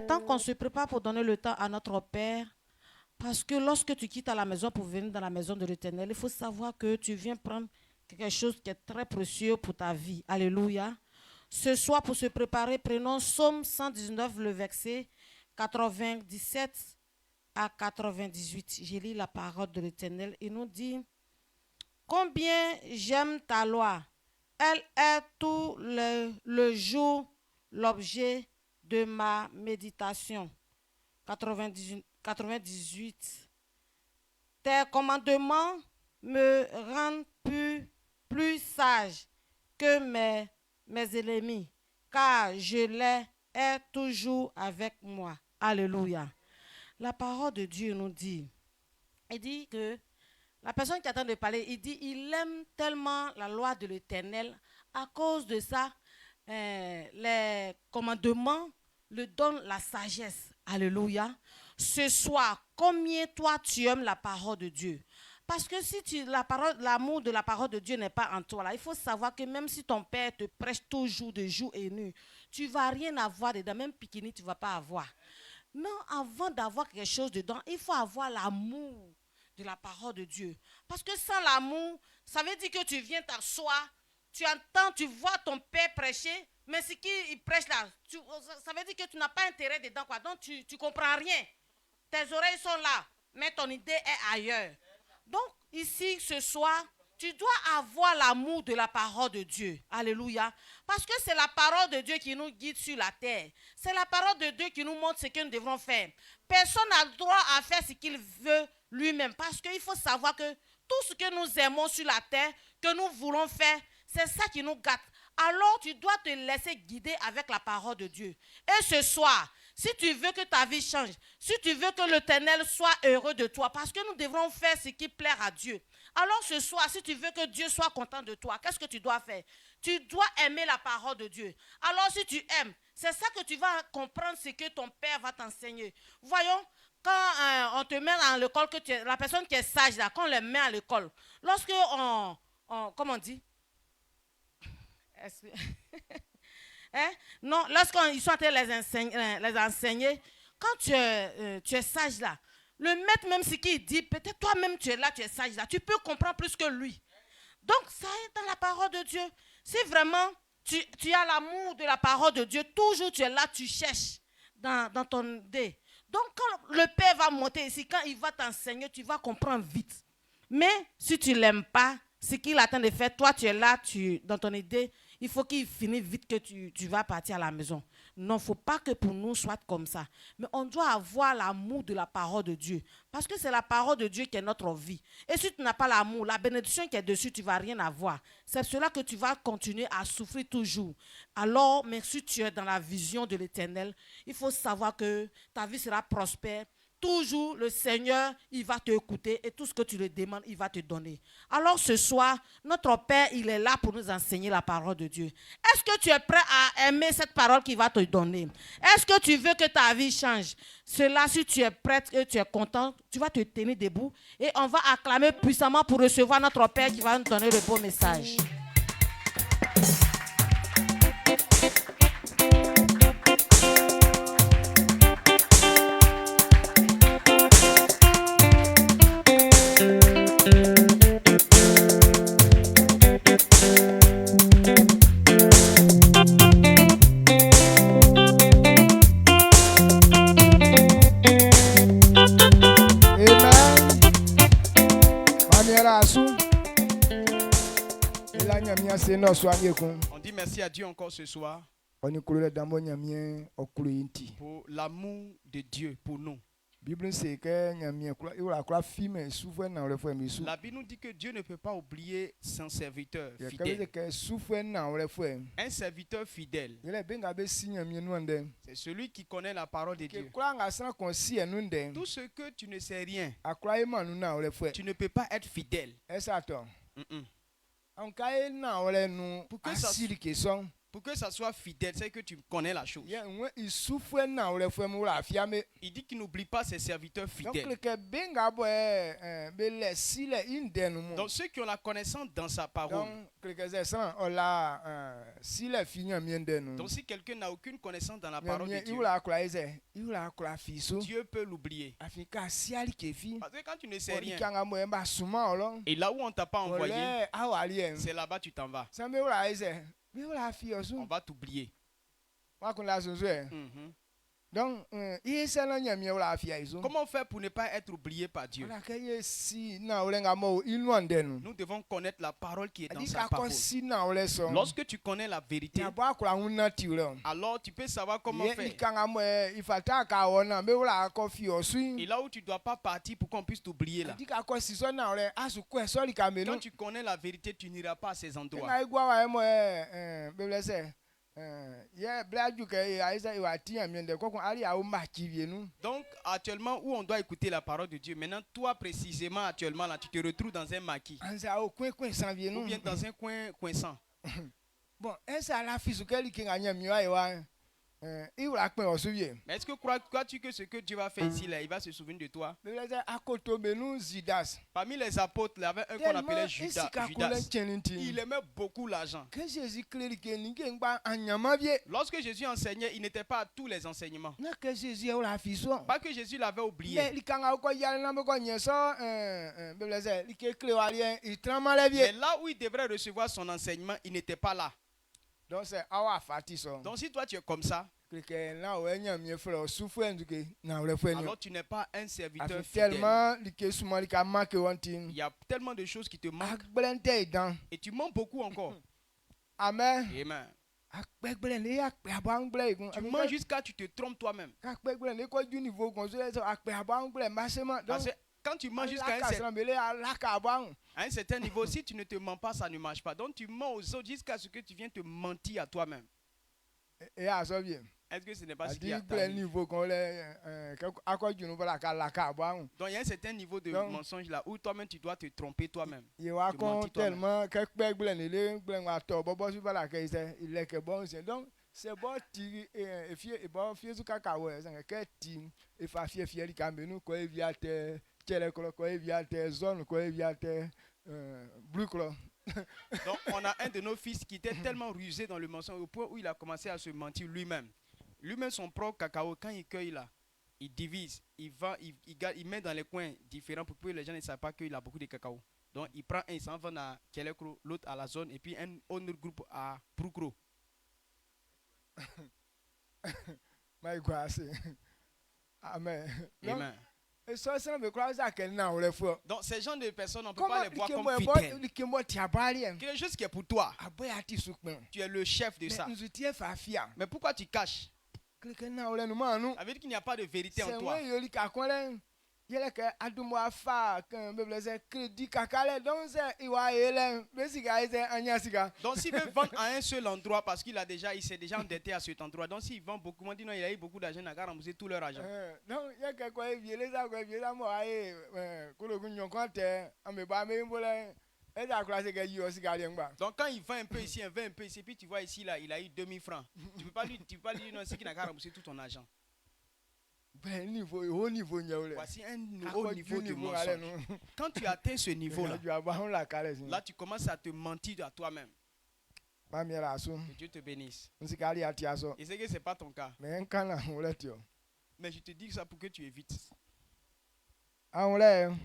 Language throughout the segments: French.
Tant qu'on se prépare pour donner le temps à notre Père, parce que lorsque tu quittes à la maison pour venir dans la maison de l'Éternel, il faut savoir que tu viens prendre quelque chose qui est très précieux pour ta vie. Alléluia. Ce soir, pour se préparer, prenons Psaume 119, le verset 97 à 98. Je lis la parole de l'Éternel. Il nous dit, « Combien j'aime ta loi, elle est tout le jour l'objet de ma méditation. » 98. Tes commandements me rendent plus sage que mes ennemis, car je les ai toujours avec moi. Alléluia. La parole de Dieu nous dit, il dit que la personne qui attend de parler, il dit, il aime tellement la loi de l'Éternel, à cause de ça, les commandements lui donnent la sagesse. Alléluia. Ce soir, combien toi tu aimes la parole de Dieu? Parce que si l'amour de la parole de Dieu n'est pas en toi, là, il faut savoir que même si ton père te prêche toujours de jour et nuit, tu ne vas rien avoir dedans, même piquini, tu ne vas pas avoir. Mais avant d'avoir quelque chose dedans, il faut avoir l'amour de la parole de Dieu. Parce que sans l'amour, ça veut dire que tu viens t'asseoir, tu entends, tu vois ton père prêcher, mais ce qu'il prêche là, ça veut dire que tu n'as pas intérêt dedans, quoi. Donc tu ne comprends rien. Tes oreilles sont là, mais ton idée est ailleurs. Donc ici, ce soir, tu dois avoir l'amour de la parole de Dieu. Alléluia. Parce que c'est la parole de Dieu qui nous guide sur la terre. C'est la parole de Dieu qui nous montre ce que nous devrons faire. Personne n'a le droit à faire ce qu'il veut lui-même. Parce qu'il faut savoir que tout ce que nous aimons sur la terre, que nous voulons faire, c'est ça qui nous gâte. Alors tu dois te laisser guider avec la parole de Dieu. Et ce soir, si tu veux que ta vie change, si tu veux que l'Éternel soit heureux de toi, parce que nous devrons faire ce qui plaît à Dieu. Alors ce soir, si tu veux que Dieu soit content de toi, qu'est-ce que tu dois faire? Tu dois aimer la parole de Dieu. Alors si tu aimes, c'est ça que tu vas comprendre ce que ton Père va t'enseigner. Voyons, quand on te met dans l'école, la personne qui est sage, là, quand on le met à l'école, lorsque comment on dit? Hein? Non, lorsqu'ils sont en train de les enseigner, quand tu es sage là, le maître même ce qu'il dit, peut-être toi-même tu es là, tu es sage là, tu peux comprendre plus que lui. Donc ça est dans la parole de Dieu. Si vraiment tu as l'amour de la parole de Dieu, toujours tu es là, tu cherches dans ton idée. Donc quand le Père va monter ici, quand il va t'enseigner, tu vas comprendre vite. Mais si tu ne l'aimes pas, ce qu'il attend de faire, toi tu es là, dans ton idée, il faut qu'il finisse vite que tu vas partir à la maison. Non, il ne faut pas que pour nous soit comme ça. Mais on doit avoir l'amour de la parole de Dieu. Parce que c'est la parole de Dieu qui est notre vie. Et si tu n'as pas l'amour, la bénédiction qui est dessus, tu ne vas rien avoir. C'est cela que tu vas continuer à souffrir toujours. Alors, mais si tu es dans la vision de l'Éternel, il faut savoir que ta vie sera prospère. Toujours, le Seigneur, il va t'écouter et tout ce que tu lui demandes, il va te donner. Alors ce soir, notre Père, il est là pour nous enseigner la parole de Dieu. Est-ce que tu es prêt à aimer cette parole qu'il va te donner? Est-ce que tu veux que ta vie change? Cela, si tu es prêt et tu es content, tu vas te tenir debout et on va acclamer puissamment pour recevoir notre Père qui va nous donner le beau message. On dit merci à Dieu encore ce soir pour l'amour de Dieu pour nous. La Bible nous dit que Dieu ne peut pas oublier son serviteur fidèle. Un serviteur fidèle, c'est celui qui connaît la parole de Dieu. Tout ce que tu ne sais rien, tu ne peux pas être fidèle. Pour que ça soit fidèle, c'est que tu connais la chose. Il dit qu'il n'oublie pas ses serviteurs fidèles. Donc ceux qui ont la connaissance dans sa parole. Donc si quelqu'un n'a aucune connaissance dans la parole de Dieu, Dieu peut l'oublier. Parce que quand tu ne sais rien, et là où on ne t'a pas envoyé, c'est là-bas tu t'en vas. On va t'oublier. Donc, comment faire pour ne pas être oublié par Dieu? Nous devons connaître la parole qui est dans sa parole. Lorsque tu connais la vérité, alors tu peux savoir comment faire. Et là où tu ne dois pas partir pour qu'on puisse t'oublier là. Quand tu connais la vérité, tu n'iras pas à ces endroits. Donc actuellement où on doit écouter la parole de Dieu, maintenant toi précisément actuellement là tu te retrouves dans un maquis ou bien dans un coin coincant. Bon, mais est-ce que crois-tu que ce que Dieu va faire ici là, il va se souvenir de toi? Parmi les apôtres, il y avait un qu'on appelait Judas. Il aimait beaucoup l'argent. Lorsque Jésus enseignait, il n'était pas à tous les enseignements. Pas que Jésus l'avait oublié. Mais là où il devrait recevoir son enseignement, il n'était pas là. Donc si toi tu es comme ça, alors tu n'es pas un serviteur fidèle. Il y a tellement de choses qui te manquent. Et tu manques beaucoup encore. Amen. Amen. Tu manges jusqu'à tu te trompes toi-même. Parce que quand tu manges jusqu'à un certain niveau, si tu ne te mens pas, ça ne marche pas. Donc tu mens aux autres jusqu'à ce que tu viennes te mentir à toi-même. Est-ce que ce n'est pas ce qui a ta vie? Donc il y a un certain niveau de mensonge là où toi-même tu dois te tromper toi-même. Donc c'est bon donc on a un de nos fils qui était tellement rusé dans le mensonge au point où il a commencé à se mentir lui-même. Lui-même son propre cacao, quand il cueille là, il divise, il met dans les coins différents pour que les gens ne savent pas qu'il a beaucoup de cacao. Donc il prend un, il s'en va à Kelekro, l'autre à la zone et puis un autre groupe à Broukro. Amen. Amen. Donc ces gens de personnes, on ne peut pas les voir comme fidèles. Quelque chose qui est pour toi. Tu es le chef de ça. Mais pourquoi tu caches? Ça veut dire qu'il n'y a pas de vérité en toi. Donc s'il veut vendre à un seul endroit parce qu'il s'est déjà endetté à cet endroit. Donc s'il vend beaucoup, il a eu beaucoup d'argent, il a remboursé tout leur argent. Donc quand il vend un peu ici, un peu ici, puis tu vois ici là, il a eu 2000 francs. Tu peux pas lui dire non, c'est qu'il n'a qu'à rembourser tout ton argent. Voici un haut niveau de mensonge. Quand tu atteins ce niveau-là, là tu commences à te mentir à toi-même. Que Dieu te bénisse. Et c'est que ce n'est pas ton cas. Mais je te dis ça pour que tu évites. Amen.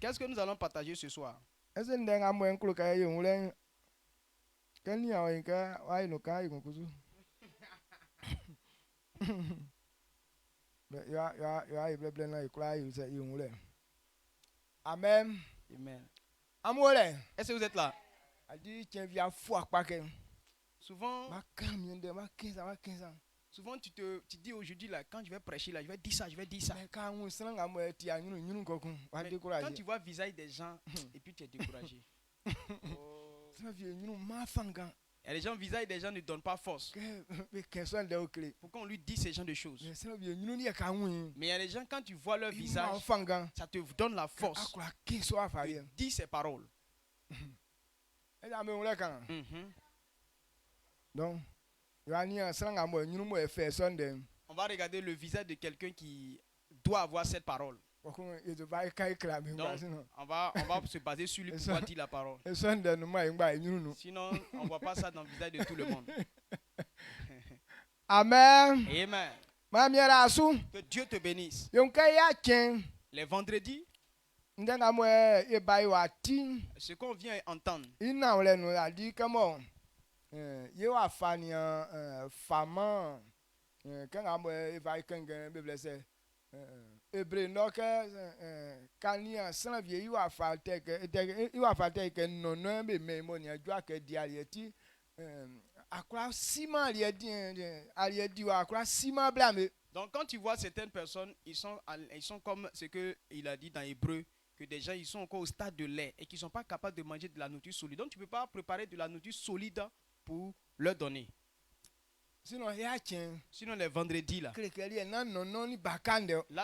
Qu'est-ce que nous allons partager ce soir? Amen. Amen. Est-ce que vous êtes là? Souvent tu dis aujourd'hui là, quand je vais prêcher là, je vais dire ça. Mais quand tu vois le visage des gens et puis tu es découragé. Et les gens, le visage des gens ne donnent pas force. Pourquoi on lui dit ces gens de choses? Mais il y a des gens, quand tu vois leur visage, ça te donne la force de dire ces paroles. Donc, on va regarder le visage de quelqu'un qui doit avoir cette parole. Donc, on va se baser sur lui pour pouvoir dire la parole. Sinon, on ne voit pas ça dans le visage de tout le monde. Amen. Amen. Que Dieu te bénisse. Les vendredis, ce qu'on vient entendre, donc quand tu vois certaines personnes, ils sont comme ce qu'il a dit dans Hébreu, que des gens ils sont encore au stade de lait et qui ne sont pas capables de manger de la nourriture solide. Donc tu ne peux pas préparer de la nourriture solide pour leur donner. Sinon les vendredis là,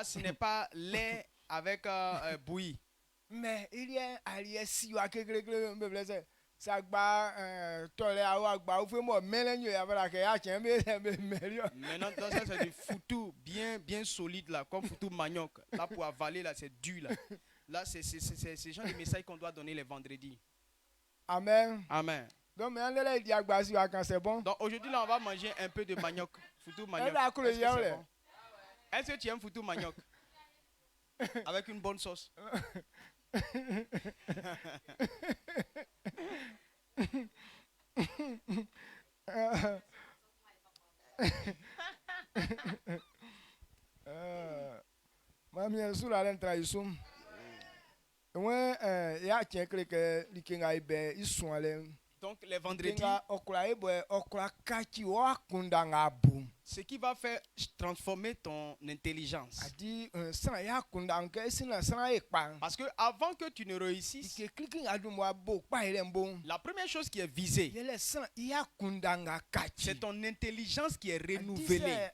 ce n'est pas lait avec bouillie. Mais il y a maintenant ça c'est du foutou bien solide là, comme foutou manioc. Là pour avaler là c'est dur là. Là c'est ce genre de message qu'on doit donner les vendredis. Amen. Amen. Donc aujourd'hui là on va manger un peu de manioc, foutou manioc. Est-ce que tu aimes foutou manioc? Avec une bonne sauce. Donc les vendredis, ce qui va faire transformer ton intelligence. Parce que avant que tu ne réussisses, la première chose qui est visée, c'est ton intelligence qui est renouvelée.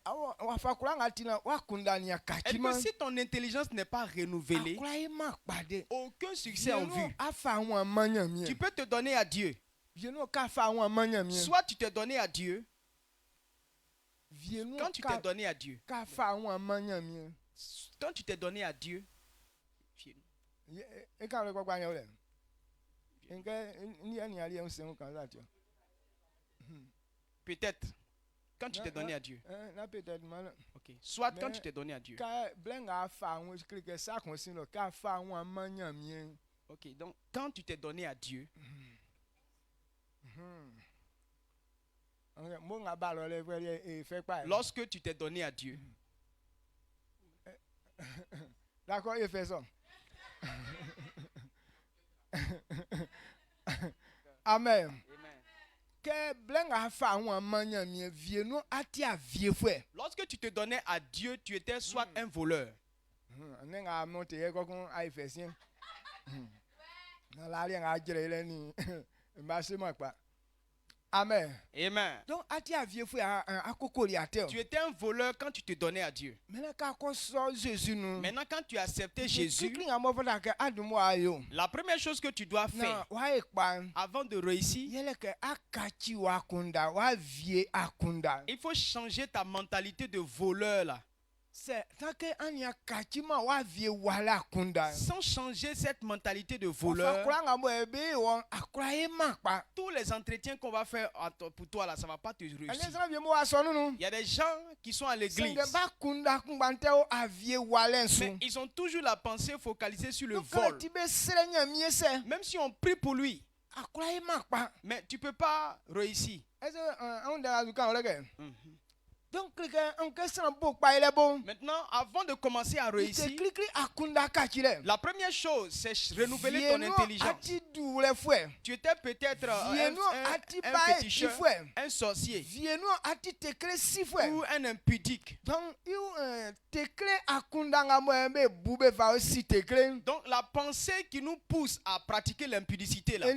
Et que si ton intelligence n'est pas renouvelée, aucun succès en vue. Tu peux te donner à Dieu. Soit tu t'es donné à Dieu. Quand tu t'es donné à Dieu. Quand tu t'es donné à Dieu. Peut-être. Quand tu t'es donné à Dieu. Okay. Soit quand tu t'es donné à Dieu. Ok, donc quand tu t'es donné à Dieu. Lorsque tu t'es donné à Dieu. D'accord, il fait ça. Amen. Lorsque tu te donnais à Dieu, tu étais soit un voleur. Amen. Amen. Donc, tu étais un voleur quand tu te donnais à Dieu. Maintenant, quand tu as accepté Jésus, la première chose que tu dois faire avant de réussir, il faut changer ta mentalité de voleur là. Sans changer cette mentalité de voleur, tous les entretiens qu'on va faire pour toi là, ça va pas te réussir. Il y a des gens qui sont à l'église, mais ils ont toujours la pensée focalisée sur le vol. Même si on prie pour lui, mais tu peux pas réussir. Maintenant, avant de commencer à réussir, la première chose, c'est renouveler ton intelligence. Tu étais peut-être un féticheur, un sorcier ou un impudique. Donc, la pensée qui nous pousse à pratiquer l'impudicité là,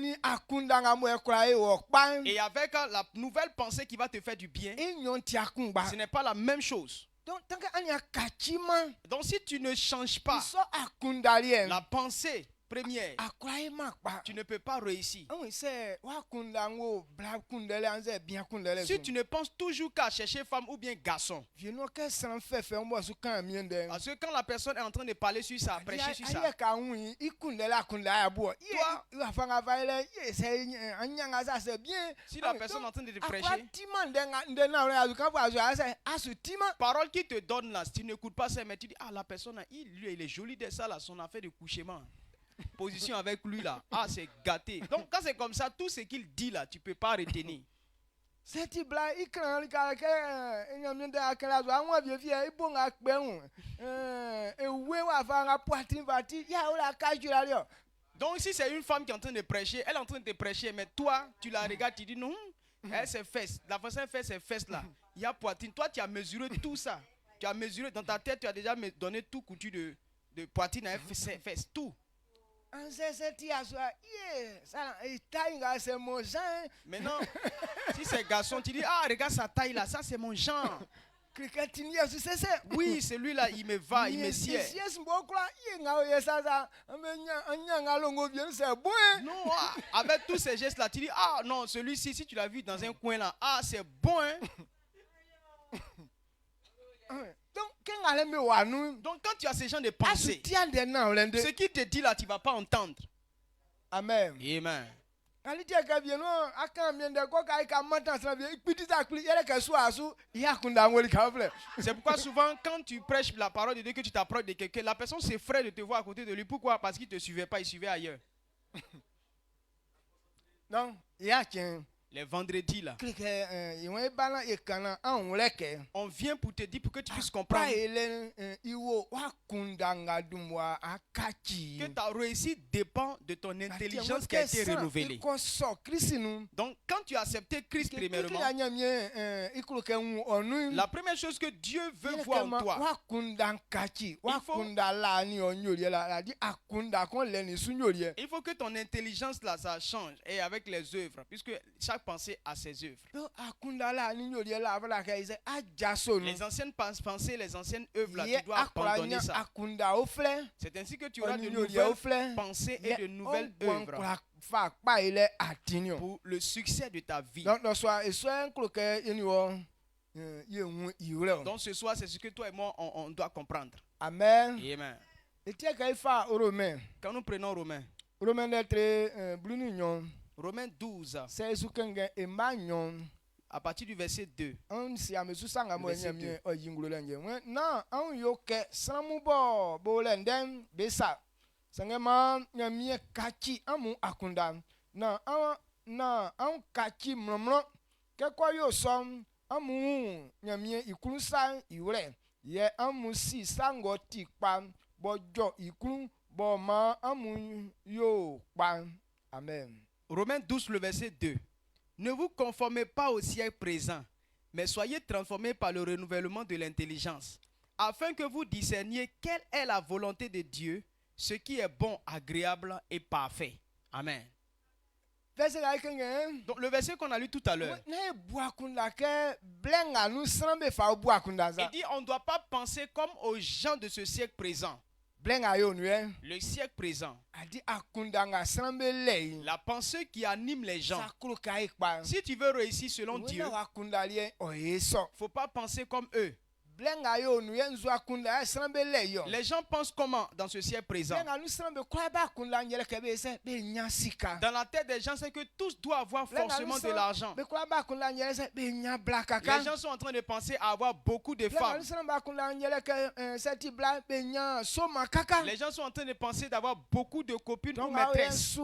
et avec la nouvelle pensée qui va te faire du bien, ce n'est pas la même chose. Donc si tu ne changes pas la pensée première, tu ne peux pas réussir. Si tu ne penses toujours qu'à chercher femme ou bien garçon, parce que quand la personne est en train de parler sur ça, prêcher sur ça, si la personne est en train de te prêcher, parole qui te donne là, si tu n'écoutes pas ça, mais tu dis, ah, la personne, lui, il est joli de ça là, son affaire de couchement. Position avec lui là, ah, c'est gâté. Donc quand c'est comme ça, tout ce qu'il dit là, tu ne peux pas retenir. Donc si c'est une femme qui est en train de prêcher, elle est en train de te prêcher, mais toi, tu la regardes, tu dis non, elle c'est fesses. La façon elle fait ses fesses là, il y a poitrine. Toi, tu as mesuré tout ça. Tu as mesuré dans ta tête, tu as déjà donné tout coutu de poitrine à ses fesses, tout. Maintenant, si c'est garçon, tu dis, ah, regarde sa taille là, ça c'est mon genre. Oui, celui-là, il me va, il me sied. Non, avec tous ces gestes là, tu dis, ah non, celui-ci, si tu l'as vu dans un coin là, ah, c'est bon, hein. Donc quand tu as ce genre de pensée, ce qu'il te dit là, tu ne vas pas entendre. Amen. Amen. C'est pourquoi souvent quand tu prêches la parole de Dieu, que tu t'approches de quelqu'un, la personne s'effraie de te voir à côté de lui. Pourquoi? Parce qu'il ne te suivait pas, il suivait ailleurs. Non, les vendredis là, on vient pour te dire, pour que tu puisses comprendre que ta réussite dépend de ton intelligence qui a été renouvelée. Donc quand tu as accepté Christ premièrement, la première chose que Dieu veut voir en toi, il faut que ton intelligence là, ça change, et avec les œuvres, puisque chaque pensée a ses œuvres. Les anciennes pensées, les anciennes œuvres là, tu dois abandonner ça. C'est ainsi que tu auras de nouvelles pensées et de nouvelles œuvres pour le succès de ta vie. Donc ce soir, c'est ce que toi et moi on doit comprendre. Amen. Amen. Quand nous prenons Romains 12, à partir du verset 2. Amen. Romains 12, le verset 2. Ne vous conformez pas au siècle présent, mais soyez transformés par le renouvellement de l'intelligence, afin que vous discerniez quelle est la volonté de Dieu, ce qui est bon, agréable et parfait. Amen. Donc le verset qu'on a lu tout à l'heure, il dit on ne doit pas penser comme aux gens de ce siècle présent. Le siècle présent, la pensée qui anime les gens. Si tu veux réussir selon Dieu, il ne faut pas penser comme eux. Les gens pensent comment dans ce siècle présent? Dans la tête des gens, c'est que tous doivent avoir forcément de l'argent. Les gens sont en train de penser à avoir beaucoup de femmes. Les gens sont en train de penser d'avoir beaucoup de copines ou maîtresses.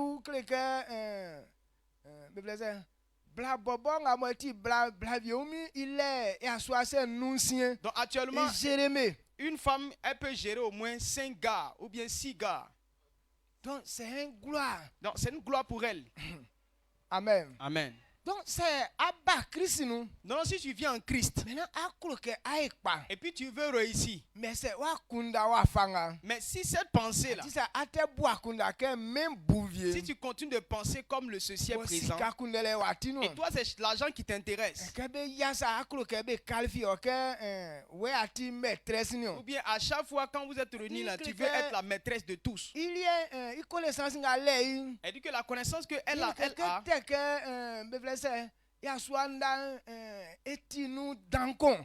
Donc actuellement, une femme, elle peut gérer au moins 5 gars ou bien 6 gars. Donc c'est une gloire. Donc c'est une gloire pour elle. Amen. Amen. Donc c'est Abba Christ nous. Non, si tu viens en Christ. Maintenant akulu ke aïpa. Et puis tu veux réussir. Mais c'est wakunda wafanga. Mais si cette pensée là. Si ça ate buakunda ke même bouvier. Si tu continues de penser comme le ceci est présent. Et toi c'est l'argent qui t'intéresse. Kebe yasa akulu kebe qualifié que ouais ati maîtresse ni. Ou bien à chaque fois quand vous êtes réunis là, tu veux être la maîtresse de tous. Il y a une connaissance ngale. Elle dit que la connaissance que elle a.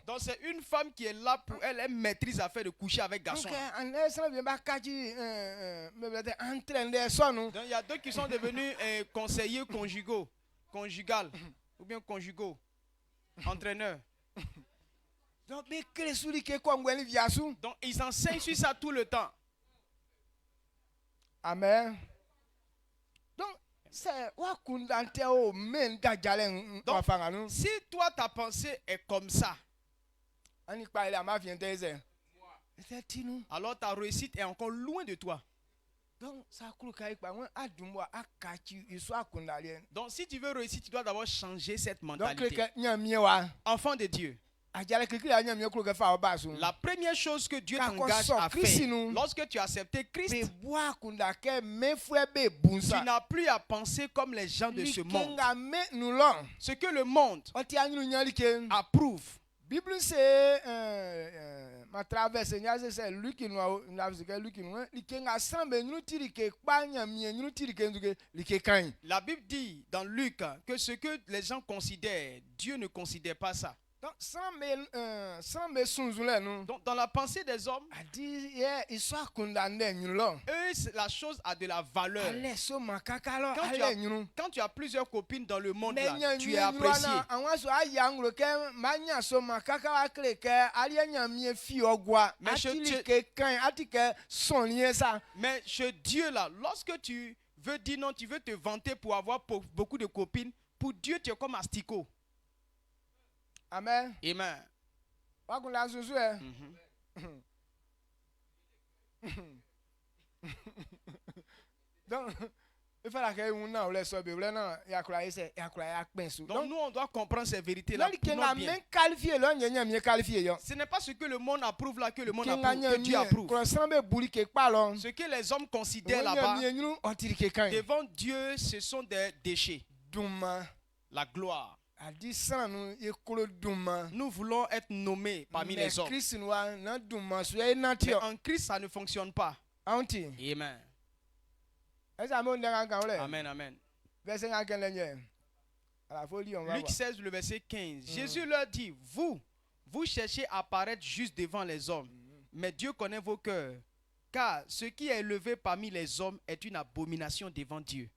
Donc c'est une femme qui est là pour elle, elle maîtrise à faire de coucher avec garçon. Donc il y a d'autres qui sont devenus conseillers conjugal ou bien conjugaux, entraîneurs. Donc ils enseignent sur ça tout le temps. Amen. Donc si toi ta pensée est comme ça, alors ta réussite est encore loin de toi. Donc si tu veux réussir, tu dois d'abord changer cette mentalité. Enfant de Dieu. La première chose que Dieu t'engage à faire, lorsque tu as accepté Christ, tu n'as plus à penser comme les gens de ce monde. Ce que le monde approuve. Bible c'est ma traverse c'est lui qui nous La Bible dit dans Luc que ce que les gens considèrent, Dieu ne considère pas ça. Donc dans la pensée des hommes, la chose a de la valeur. Quand tu as plusieurs copines dans le monde, là, tu es apprécié. Mais chez Dieu, là, lorsque tu veux dire non, tu veux te vanter pour avoir beaucoup de copines, pour Dieu, tu es comme asticot. Amen. Amen. Donc, nous on doit comprendre ces vérités là. Ce n'est pas ce que le monde approuve là que le monde approuve, que Dieu approuve. Ce que les hommes considèrent là-bas devant Dieu, ce sont des déchets. La gloire. Nous voulons être nommés parmi les hommes. Mais en Christ, ça ne fonctionne pas. Amen. Amen, amen. Luc 16, le verset 15. Jésus leur dit, vous cherchez à paraître juste devant les hommes, mais Dieu connaît vos cœurs, car ce qui est élevé parmi les hommes est une abomination devant Dieu.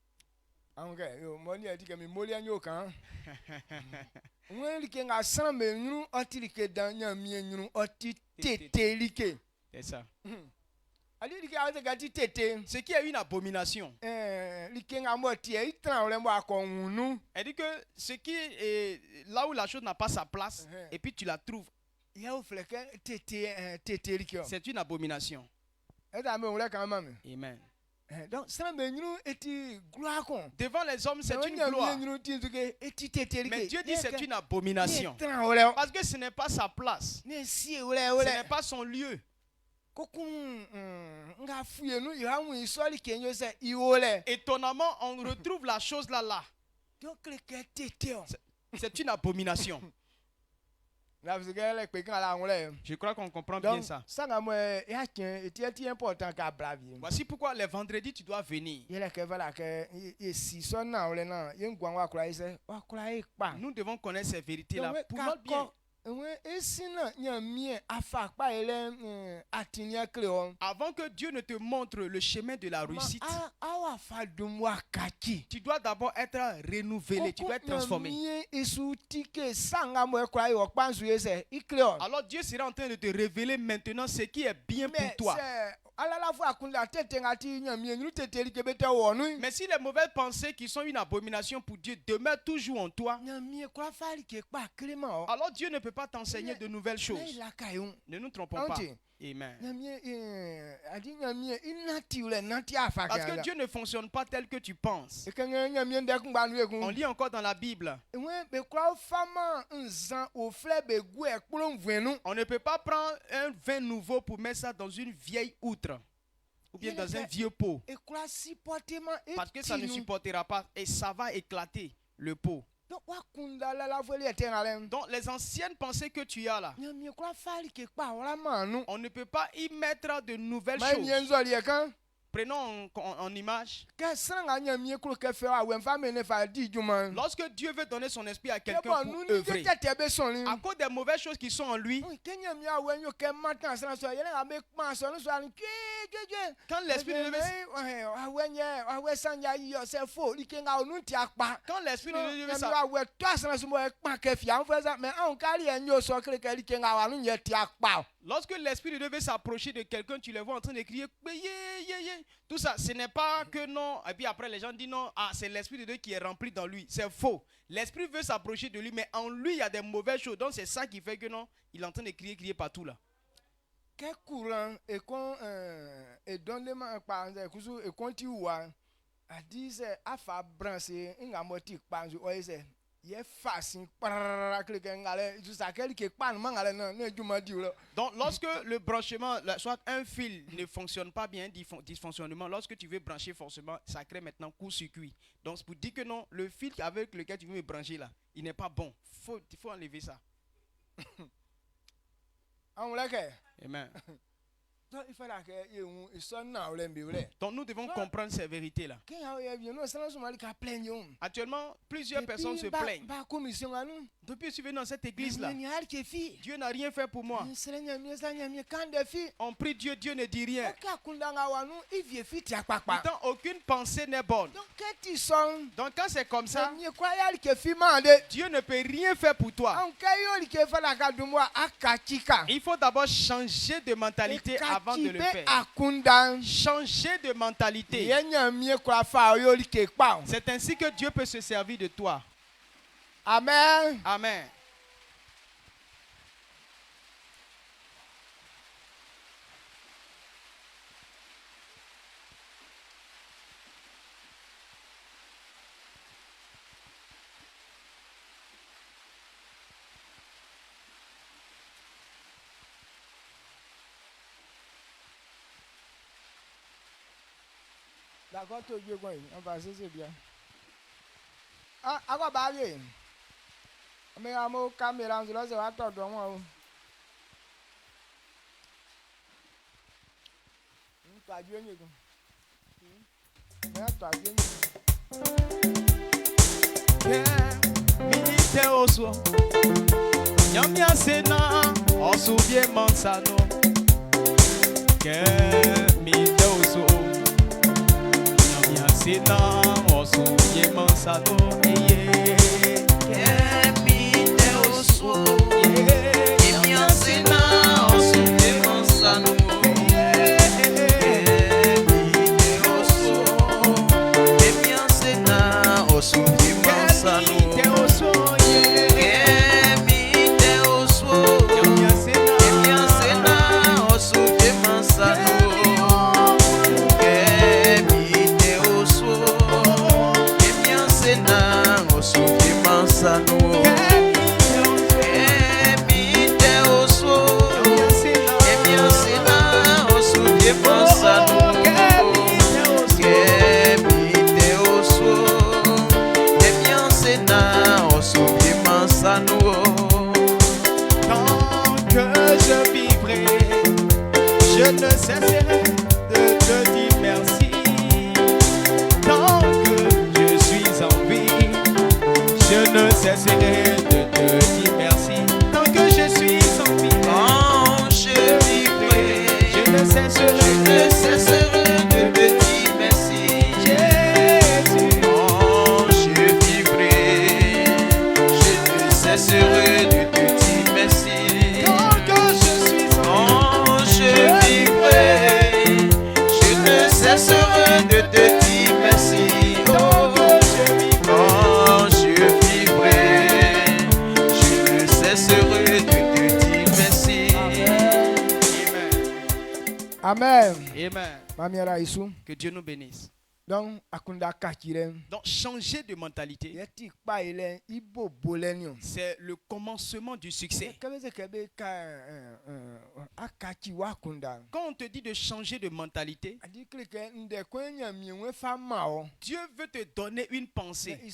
C'est ça. Ce qui est une abomination. Elle dit que ce qui est là où la chose n'a pas sa place et puis tu la trouves, c'est une abomination. Amen. Donc, devant les hommes, c'est une gloire. Mais Dieu dit c'est une abomination. Parce que ce n'est pas sa place. Ce n'est pas son lieu. Étonnamment, on retrouve la chose là. C'est une abomination. Je crois qu'on comprend bien ça. Voici pourquoi les vendredis tu dois venir. Nous devons connaître ces vérités là pour notre bien. Avant que Dieu ne te montre le chemin de la réussite, tu dois d'abord être renouvelé, tu dois être transformé. Alors Dieu sera en train de te révéler maintenant ce qui est bien pour toi. Mais si les mauvaises pensées qui sont une abomination pour Dieu demeurent toujours en toi, alors Dieu ne peut pas t'enseigner de nouvelles choses. Ne nous trompons pas. Amen. Parce que Dieu ne fonctionne pas tel que tu penses. On lit encore dans la Bible. On ne peut pas prendre un vin nouveau pour mettre ça dans une vieille outre ou bien dans un vieux pot. Parce que ça ne supportera pas et ça va éclater le pot. Donc les anciennes pensées que tu as là, on ne peut pas y mettre de nouvelles choses. Prenons en image. Lorsque Dieu veut donner son esprit à quelqu'un pour œuvrer, à cause des mauvaises choses qui sont en lui, quand l'esprit de Dieu lorsque l'esprit de Dieu veut s'approcher de quelqu'un, tu le vois en train de crier, tout ça, ce n'est pas que non. Et puis après, les gens disent non, c'est l'esprit de Dieu qui est rempli dans lui. C'est faux. L'esprit veut s'approcher de lui, mais en lui, il y a des mauvaises choses. Donc c'est ça qui fait que non, il est en train de crier partout là. Quel courant et qu'on donne par exemple, et quand tu vois, a dit c'est à faire brancher une gamotique par exemple, donc lorsque le branchement, soit un fil ne fonctionne pas bien, dysfonctionnement, lorsque tu veux brancher forcément, ça crée maintenant court-circuit. Donc c'est pour dire que non, le fil avec lequel tu veux me brancher là, il n'est pas bon. Il faut enlever ça. Amen. Donc nous devons comprendre ces vérités-là. Actuellement, plusieurs personnes se plaignent. Depuis que je suis venu dans cette église-là, Dieu n'a rien fait pour moi. On prie Dieu, Dieu ne dit rien. Pourtant, aucune pensée n'est bonne. Donc quand c'est comme ça, Dieu ne peut rien faire pour toi. Il faut d'abord changer de mentalité avant de le faire. Changer de mentalité. C'est ainsi que Dieu peut se servir de toi. Amen. Amen. D'accord, tu es bien. On va c'est bien. Ah, à quoi bailler? Mais à mon caméra, je vais attendre dans moi. Toi bien, toi bien. Milite oso, nyamia sena, osubie mansano. Milite oso, nyamia sena, osubie mansano. Milite oso, nyamia sena, osubie mansano. Je ne cesserai de te dire merci. Tant que je suis en vie, je ne cesserai de te dire merci. Tant que je suis en vie, quand je vivrai, je ne cesserai de te dire merci. Jésus, quand je vivrai, je ne cesserai de te dire merci. Tant que je suis en vie, je ne cesserai de te dire merci. Oh, quand je vivrai, je Amen. Amen. Que Dieu nous bénisse. Donc, changer de mentalité, c'est le commencement du succès. Quand on te dit de changer de mentalité, Dieu veut te donner une pensée. Et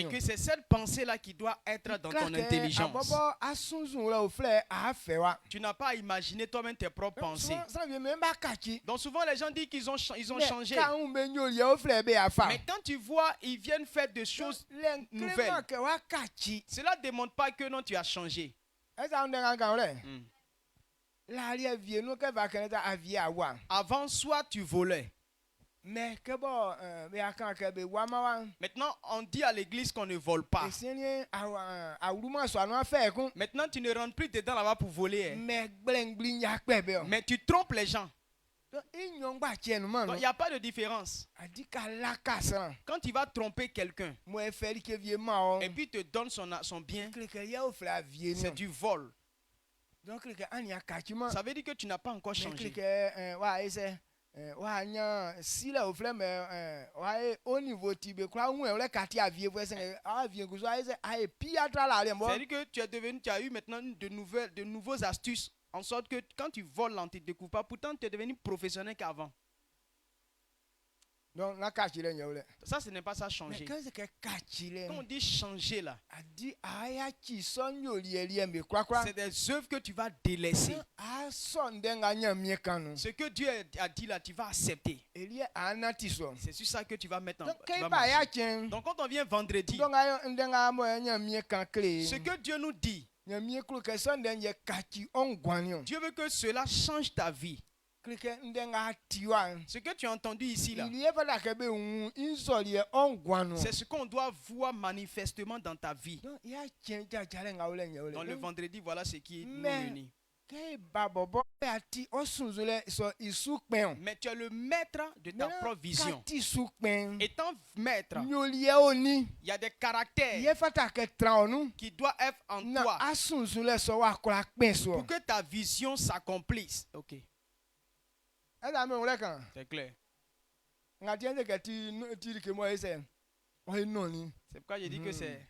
que c'est cette pensée-là qui doit être dans ton intelligence. Tu n'as pas à imaginer toi-même tes propres pensées. Donc souvent les gens disent qu'ils ont changé. Mais quand tu vois, ils viennent faire des choses nouvelles. Cela ne démontre pas que non, tu as changé. Avant, soit tu volais. Maintenant, on dit à l'église qu'on ne vole pas. Maintenant, tu ne rentres plus dedans là-bas pour voler. Mais tu trompes les gens. Il n'y a pas de différence. Quand tu vas tromper quelqu'un et puis te donne son bien, c'est du vol. Ça veut dire que tu n'as pas encore changé. C'est-à-dire que tu as eu maintenant de nouvelles astuces. En sorte que quand tu voles, on ne te découvre pas. Pourtant, tu es devenu professionnel qu'avant. Donc, ça, ce n'est pas ça changer. Quand on dit changer là, c'est des œuvres que tu vas délaisser. Ce que Dieu a dit là, tu vas accepter. C'est sur ça que tu vas mettre en place. Donc, quand on vient vendredi, ce que Dieu nous dit, Dieu veut que cela change ta vie. Ce que tu as entendu ici là, c'est ce qu'on doit voir manifestement dans ta vie. Dans le vendredi, voilà ce qui nous réunit. Mais tu es le maître de ta propre vision. Étant maître, il y a des caractères qui doivent être en toi pour que ta vision s'accomplisse. Ok. C'est clair. C'est pourquoi j'ai dit que c'est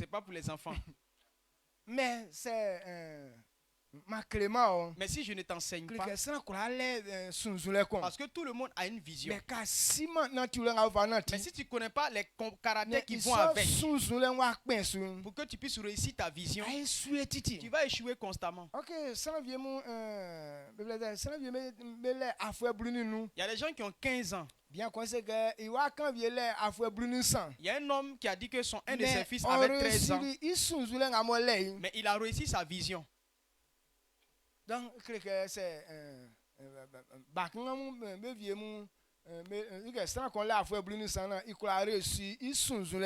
pas pour les enfants. Mais c'est mais si je ne t'enseigne pas, parce que tout le monde a une vision. Mais si tu ne connais pas les caractères qui vont avec, pour que tu puisses réussir ta vision, tu vas échouer constamment. Il y a des gens qui ont 15 ans. Il y a un homme qui a dit que un de ses fils avait 13 ans. Mais il a réussi sa vision. Donc, c'est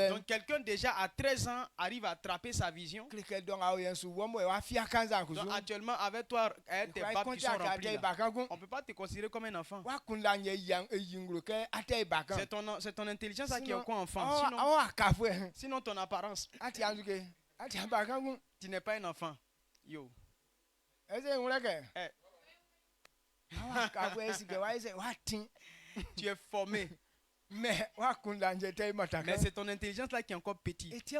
donc quelqu'un déjà à 13 ans arrive à attraper sa vision. Donc actuellement avec toi tes babes qui sont remplies là, on ne peut pas te considérer comme un enfant. C'est ton intelligence qui est encore enfant. Sinon ton apparence, tu n'es pas un enfant. Yo. Tu es formé. Mais c'est ton intelligence là qui est encore petite. C'est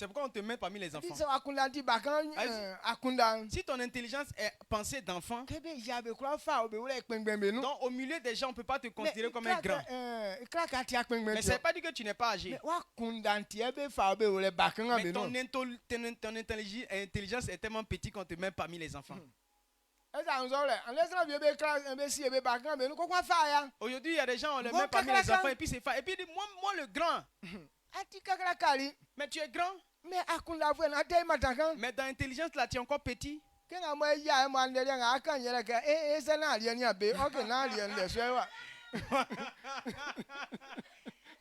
pourquoi on te met parmi les enfants. Si ton intelligence est pensée d'enfant, donc au milieu des gens on ne peut pas te considérer comme un grand. Mais ça ne veut pas dire que tu n'es pas âgé. Mais ton intelligence est tellement petite qu'on te met parmi les enfants. Aujourd'hui, il y a des gens, on les met parmi les enfants et puis c'est fait. Et puis moi le grand. Mais tu es grand. Mais dans l'intelligence là, tu es encore petit.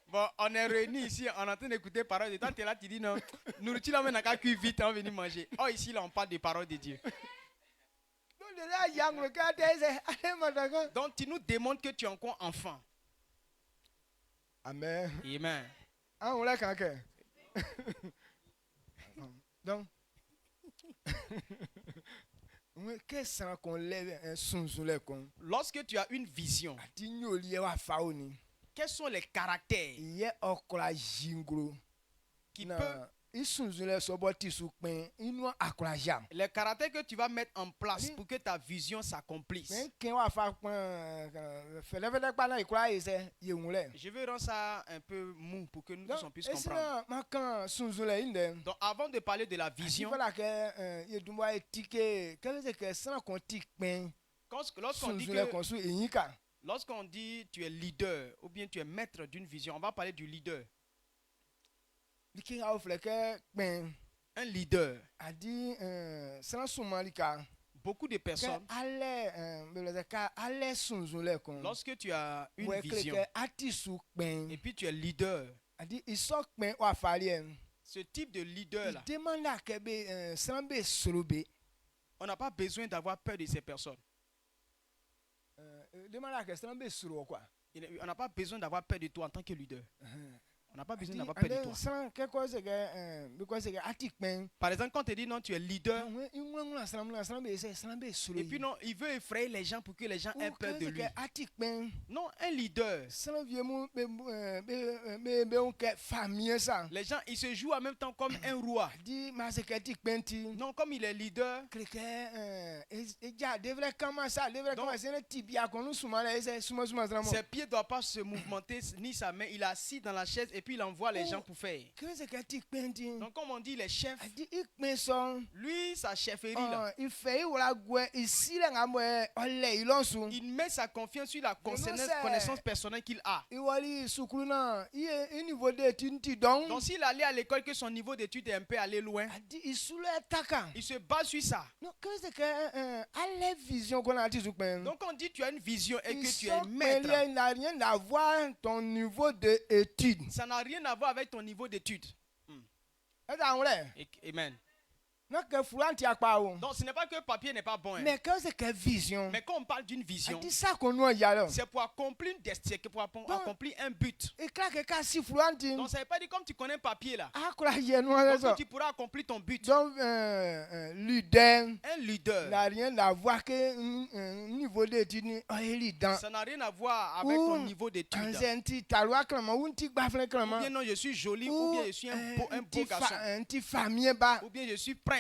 Bon, on est réunis ici, on est en train d'écouter parole de Dieu. Toi, tu es là, tu dis non, nourriture là, on a qu'à cuire vite, on va venir manger. Oh, ici là, on parle de parole de Dieu. Donc tu nous démontres que tu es encore enfant. Amen. Amen. Donc Lorsque tu as une vision, quels sont les caractères qui peuvent... Les caractères que tu vas mettre en place pour que ta vision s'accomplisse. Je vais rendre ça un peu mou pour que nous tous puissions comprendre. Donc avant de parler de la vision, lorsqu'on dit tu es leader ou bien tu es maître d'une vision, on va parler du leader. Un leader. Beaucoup de personnes, lorsque tu as une vision et puis tu es leader, ce type de leader là, on n'a pas besoin d'avoir peur de ces personnes. On n'a pas besoin d'avoir peur de toi en tant que leader. On n'a pas besoin d'avoir peur de toi. Par exemple, quand tu dis non, tu es leader. Et puis non, il veut effrayer les gens pour que les gens aient peur de lui. Non, un leader. Les gens, ils se jouent en même temps comme un roi. Non, comme il est leader. Ses pieds ne doivent pas se mouvementer, ni sa main. Il est assis dans la chaise et puis il envoie les gens pour faire. Donc comme on dit les chefs, lui sa chefferie là, il met sa confiance sur la connaissance personnelle qu'il a. Donc s'il allait à l'école que son niveau d'études est un peu allé loin, il se base sur ça. Donc on dit tu as une vision et que tu es maître. Il n'a rien à voir ton niveau d'études. Ça n'a rien à voir avec ton niveau d'études. Amen. Donc ce n'est pas que le papier n'est pas bon. Hein. Mais vision. Mais quand on parle d'une vision, c'est pour accomplir une destinée, pour accomplir un but. Donc ça ne veut pas dire comme tu connais un papier là. Donc tu pourras accomplir ton but. Donc un leader n'a rien à voir que niveau d'études. Ça n'a rien à voir avec ton niveau d'études. Ou bien non, je suis joli, ou bien je suis un beau garçon. Ou bien je suis prince.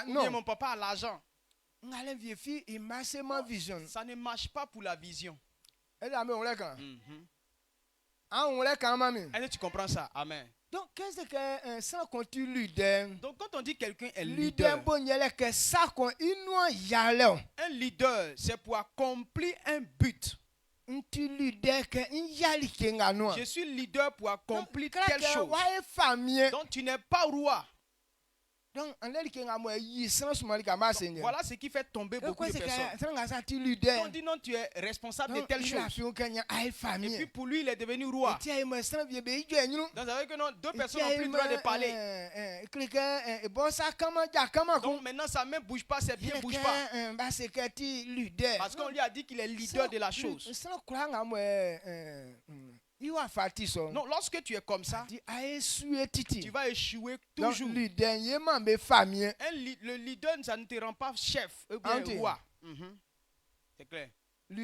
Non. Mon papa a l'argent. Ça ne marche pas pour la vision. Est-ce que tu comprends ça? Amen. Donc, qu'est-ce que ça continue leader? Donc, quand on dit quelqu'un est leader, un leader, c'est pour accomplir un but. Je suis leader pour accomplir quelque chose. Donc tu n'es pas roi. Donc, voilà ce qui fait tomber beaucoup de personnes. On dit non, tu es responsable de telle chose. Et puis pour lui, il est devenu roi. Donc ça veut dire que non, deux personnes n'ont plus le droit de parler. Donc maintenant, sa main ne bouge pas, ses pieds ne bougent pas. Parce qu'on lui a dit qu'il est leader de la chose. Non, lorsque tu es comme ça, tu vas échouer toujours. Le leader, ça ne te rend pas chef ou bien roi. C'est clair. Être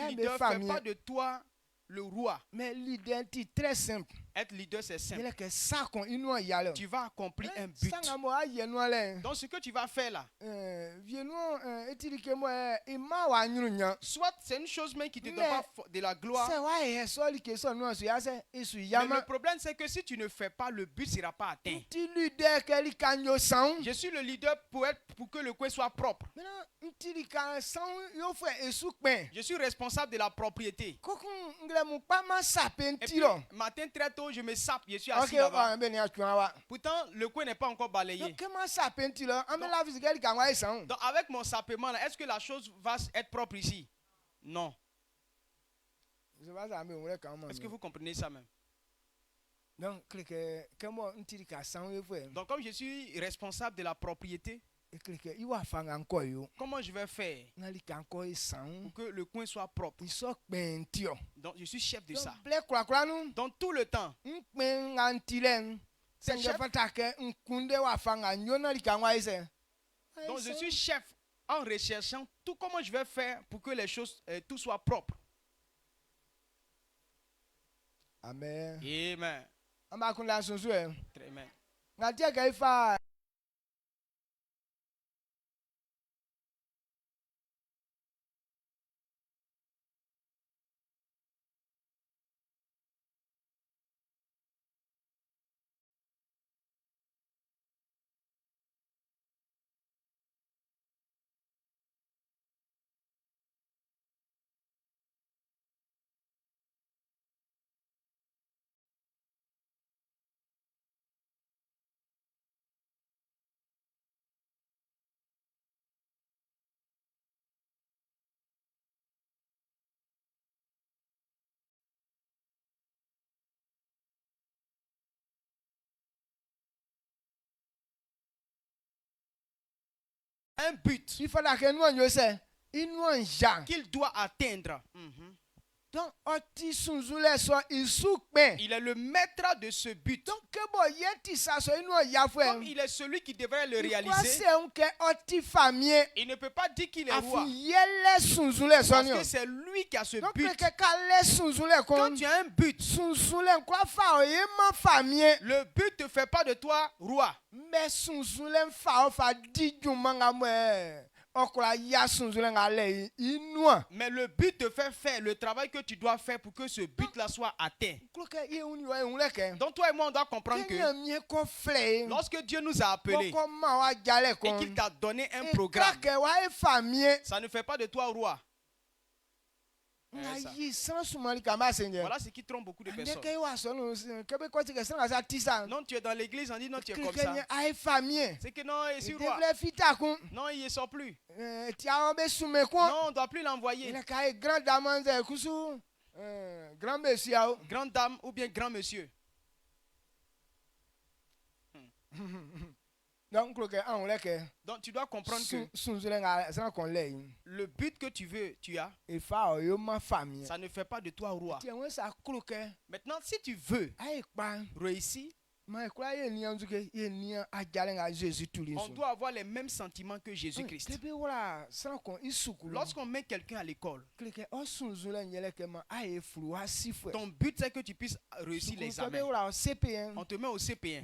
leader ne fait pas de toi le roi. Mais leader, c'est très simple. Être leader, c'est simple. Tu vas accomplir un but. Donc, ce que tu vas faire là, soit c'est une chose même qui te donne pas de la gloire. Mais le problème, c'est que si tu ne fais pas, le but ne sera pas atteint. Je suis le leader pour que le coin soit propre. Je suis responsable de la propriété. Et puis, matin très tôt, je me sape, je suis assis là-bas. Pourtant, le coin n'est pas encore balayé. Donc, avec mon sapement, est-ce que la chose va être propre ici? Non. Est-ce que vous comprenez ça même? Donc, comme je suis responsable de la propriété, Comment je vais faire pour que le coin soit propre? Donc je suis chef de ça. Dans tout le temps. Donc je suis chef en recherchant tout comment je vais faire pour que les choses, tout soit propre. Amen. Amen. Très bien. Un but qu'il doit atteindre. Donc, il est le maître de ce but. Comme il est celui qui devrait le réaliser, il ne peut pas dire qu'il est roi. Parce que c'est lui qui a ce but. Quand tu as un but, le but ne fait pas de toi roi. Mais le but te fait faire le travail que tu dois faire pour que ce but-là soit atteint. Donc toi et moi, on doit comprendre que lorsque Dieu nous a appelés et qu'il t'a donné un programme, ça ne fait pas de toi roi. Voilà ce qui trompe beaucoup de personnes. Non, tu es dans l'église, on dit non, tu es comme ça. C'est que non, il est sur roi. Non, il ne sort plus. Non, on ne doit plus l'envoyer. Grande dame ou bien grand monsieur. Donc tu dois comprendre que le but que tu veux, tu as. Ça ne fait pas de toi roi. Maintenant, si tu veux réussir, on doit avoir les mêmes sentiments que Jésus-Christ. Lorsqu'on met quelqu'un à l'école, ton but c'est que tu puisses réussir l'examen. On te met au CP1.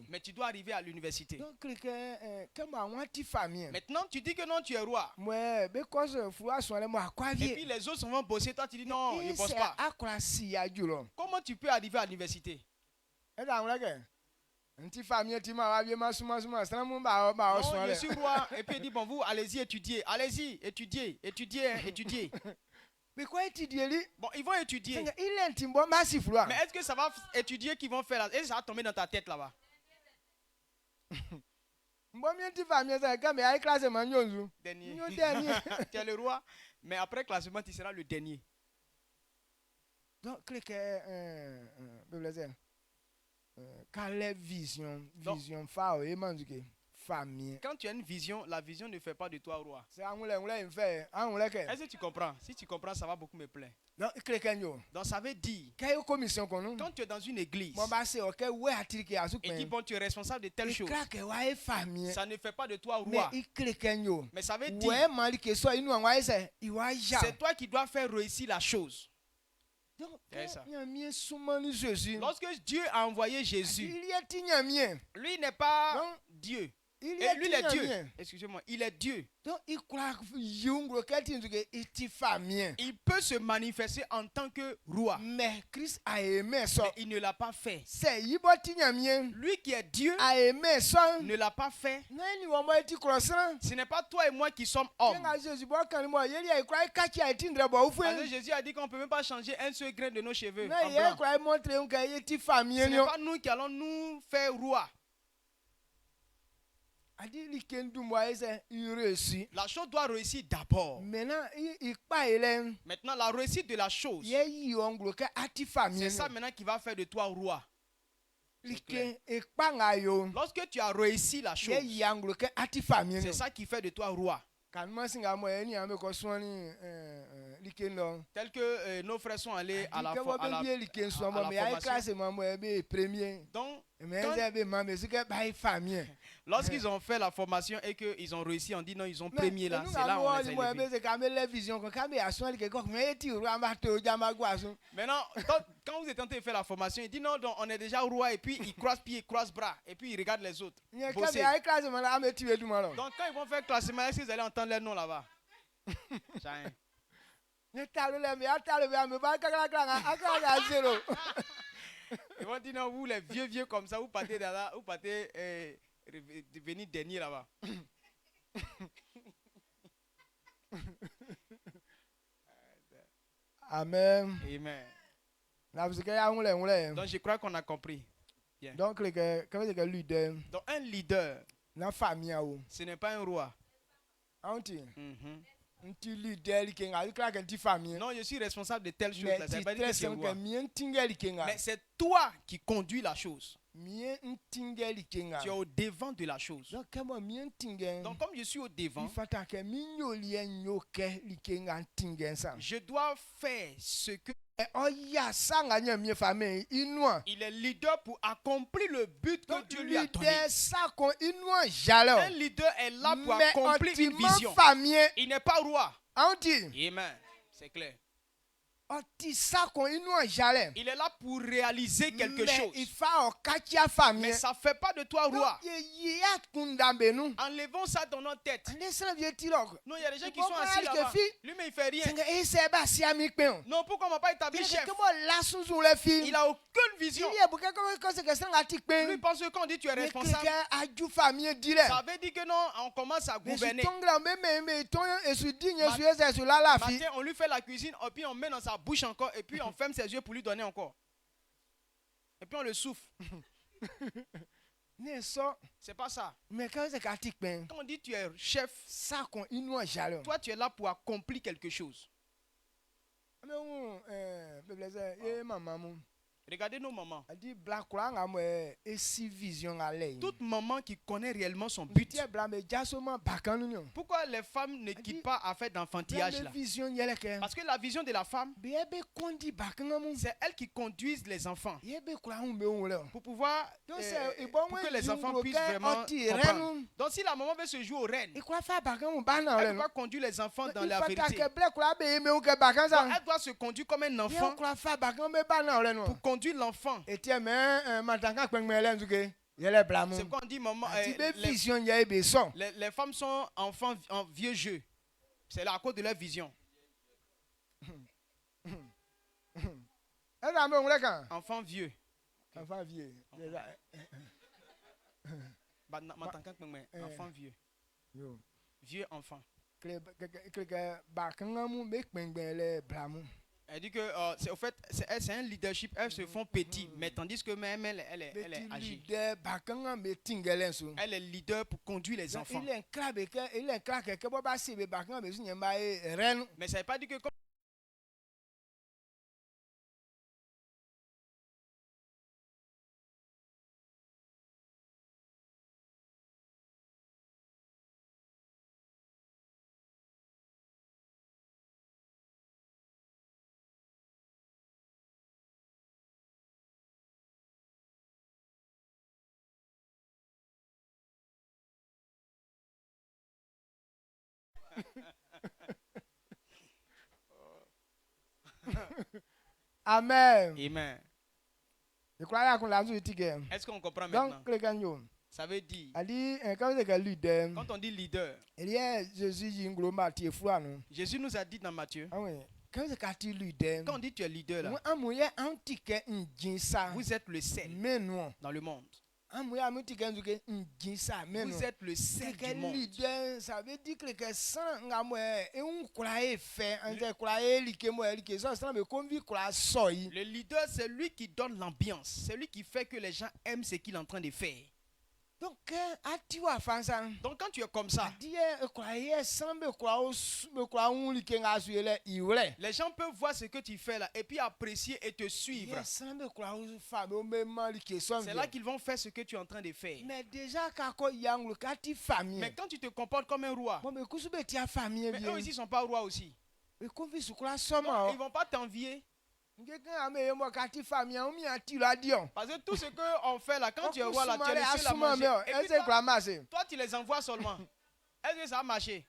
Mais tu dois arriver à l'université. Maintenant, tu dis que non, tu es roi. Et puis les autres vont bosser, toi tu dis non, ils ne bossent pas. Comment tu peux arriver à l'université? Non, je suis roi. Et puis il dit, bon, vous, allez-y, étudier. Allez-y, étudier. Mais quoi étudier? Bon, ils vont étudier. Mais est-ce que ça va étudier qu'ils vont faire là? Est-ce que ça va tomber dans ta tête là-bas? Dernier. Tu es le roi, mais après classement, tu seras le dernier. Donc, quand tu as une vision, la vision ne fait pas de toi roi. Est-ce que tu comprends? Si tu comprends, ça va beaucoup me plaire. Donc ça veut dire, quand tu es dans une église, et dit bon, tu es responsable de telle chose, ça ne fait pas de toi roi. Mais ça veut dire, c'est toi qui dois faire réussir la chose. Lorsque Dieu a envoyé Jésus, lui n'est pas Dieu. Et lui, il est Dieu. Excusez-moi, il est Dieu. Il peut se manifester en tant que roi. Mais Christ a aimé ça. Mais il ne l'a pas fait. Lui qui est Dieu ne l'a pas fait. Ce n'est pas toi et moi qui sommes hommes. Parce que Jésus a dit qu'on ne peut même pas changer un seul grain de nos cheveux. Ce n'est pas nous qui allons nous faire roi. La chose doit réussir d'abord. Maintenant, la réussite de la chose, c'est ça maintenant qui va faire de toi roi. Lorsque tu as réussi la chose, c'est ça qui fait de toi roi. Tel que nos frères sont allés à la formation. Donc, lorsqu'ils ont fait la formation et qu'ils ont réussi, on dit non, ils ont premier là. C'est là où on les a élevés. Maintenant, quand vous êtes en train de faire la formation, il dit non, donc on est déjà roi et puis il croise pied, il croise bras et puis il regarde les autres. Bosser. Donc quand ils vont faire classement, est-ce que vous allez entendre leur nom là-bas? Ils vont dire non, vous les vieux comme ça, vous partez là, vous partez devenir dernier là-bas. Amen. Amen. Donc je crois qu'on a compris. Bien. Donc un leader, ce n'est pas un roi. Non, je suis responsable de telle chose. Ça veut pas dire que c'est un roi. Mais c'est toi qui conduis la chose. Tu es au devant de la chose. Donc comme je suis au devant, je dois faire ce que... Il est leader pour accomplir le but que Dieu lui a donné. Un leader est là pour accomplir une vision. Il n'est pas roi. Amen. C'est clair. Il est là pour réaliser quelque chose. Mais ça ne fait pas de toi roi. Enlevons ça dans notre tête. Non, il y a des gens qui sont assis là-bas. Lui, mais il ne fait rien. Non, pourquoi on ne m'a pas établi chef? Il n'a aucune vision. Lui pense que quand on dit tu es responsable, ça veut dire que non, on commence à gouverner. Matin, on lui fait la cuisine, et puis on met dans sa bouche encore, et puis on ferme ses yeux pour lui donner encore. Et puis on le souffle. C'est pas ça. Quand on dit tu es chef, toi tu es là pour accomplir quelque chose. Regardez nos mamans. Toute maman qui connaît réellement son but. Pourquoi les femmes ne quittent pas à faire d'enfantillage là? Parce que la vision de la femme, c'est elle qui conduit les enfants. Pour pouvoir, pour que les enfants puissent vraiment comprendre. Donc si la maman veut se jouer aux reines, elle doit conduire les enfants dans la vérité. Donc, elle doit se conduire comme un enfant pour conduire l'enfant. C'est pourquoi on dit maman, les femmes sont enfants en vieux jeu. C'est là à cause de leur vision. Enfant vieux. Enfant vieux. Enfant vieux. Vieux enfant. Elle dit que au fait, c'est un leadership, elles se font petits, mais tandis que même elle est âgée. Elle est leader pour conduire les enfants. Mais ça ne veut pas dire que comme Amen. Amen. Est-ce qu'on comprend maintenant? Ça veut dire, quand on dit leader, Jésus nous a dit dans Matthieu, quand on dit tu es leader là, vous êtes le sel dans le monde. Vous êtes le sel du monde. Ça veut dire que le leader, c'est lui qui donne l'ambiance. C'est lui qui fait que les gens aiment ce qu'il est en train de faire. Donc quand tu es comme ça, les gens peuvent voir ce que tu fais là et puis apprécier et te suivre. C'est là qu'ils vont faire ce que tu es en train de faire. Mais quand tu te comportes comme un roi, mais eux aussi ne sont pas rois aussi. Donc, ils ne vont pas t'envier. Parce que tout ce qu'on fait là, quand tu es roi là, tu es le seul à manger. Et puis toi, tu les envoies seulement. Est-ce que ça a marché?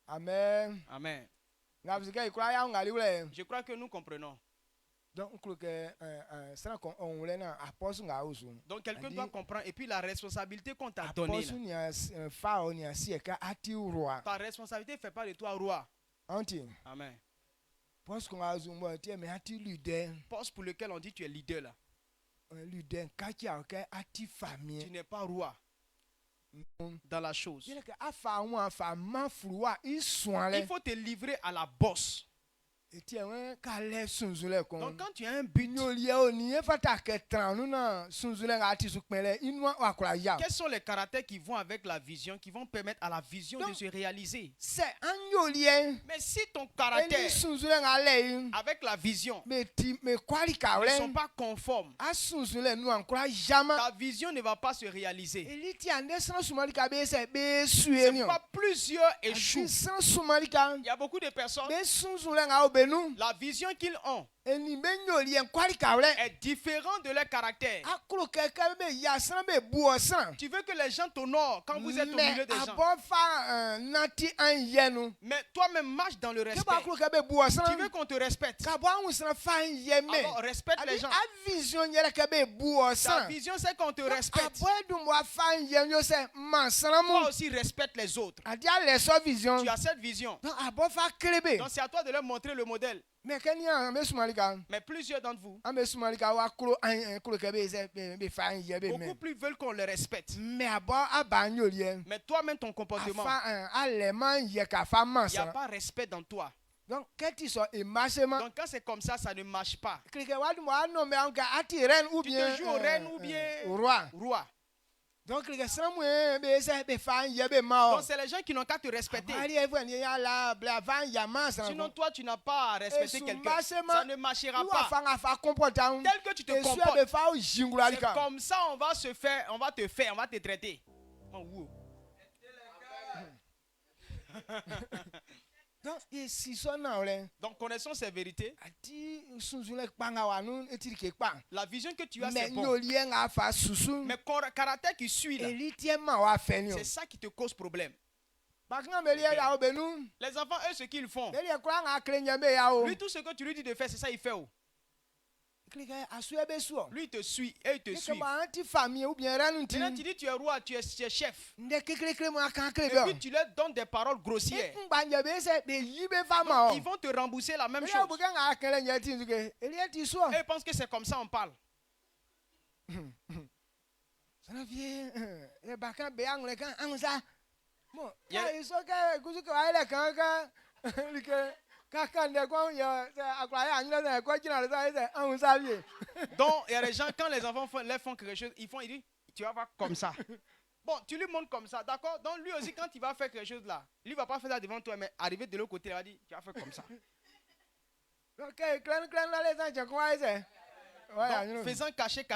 Amen. Amen. Je crois que nous comprenons. Donc quelqu'un doit comprendre. Et puis la responsabilité qu'on t'a donnée. Ta responsabilité ne fait pas de toi roi. Amen. Poste pour lequel on dit tu es leader là. Tu n'es pas roi dans la chose. Il faut te livrer à la bosse. Donc quand tu as un but, quels sont les caractères qui vont avec la vision, qui vont permettre à la vision de se réaliser? Mais si ton caractère avec la vision ne sont pas conformes, ta vision ne va pas se réaliser. C'est pas plusieurs échouent. Il y a beaucoup de personnes, la vision qu'ils ont est différente de leur caractère. Tu veux que les gens t'honorent quand vous êtes au milieu des gens. Mais toi-même marche dans le respect. Tu veux qu'on te respecte. Alors respecte les gens. Ta vision c'est qu'on te respecte. Toi aussi respecte les autres. Tu as cette vision. Donc c'est à toi de leur montrer le modèle. Mais plusieurs d'entre vous, beaucoup plus veulent qu'on les respecte. Mais toi-même, ton comportement, il n'y a pas respect dans toi. Donc quand c'est comme ça, ça ne marche pas. Tu te joues au reine ou bien roi. Donc c'est les gens qui n'ont qu'à te respecter. Sinon toi tu n'as pas à respecter quelqu'un. Ça ne marchera pas. Tel que tu te comportes, c'est comme ça on va te traiter. Donc connaissons ces vérités. La vision que tu as c'est bon. Mais caractère qui suit là, c'est ça qui te cause problème. Les enfants, eux, ce qu'ils font, lui tout ce que tu lui dis de faire, c'est ça il fait. Lui il te suit et il te suit. Maintenant tu dis tu es roi, tu es chef. Et puis tu leur donnes des paroles grossières. Donc, ils vont te rembourser la même chose. Et ils pensent que c'est comme ça on parle. Donc il y a des gens quand les enfants font quelque chose, ils disent tu vas faire comme ça. Bon, tu lui montres comme ça, d'accord? Donc lui aussi quand il va faire quelque chose là, lui va pas faire ça devant toi, mais arriver de l'autre côté, il va dire tu vas faire comme ça. Donc, faisant cacher,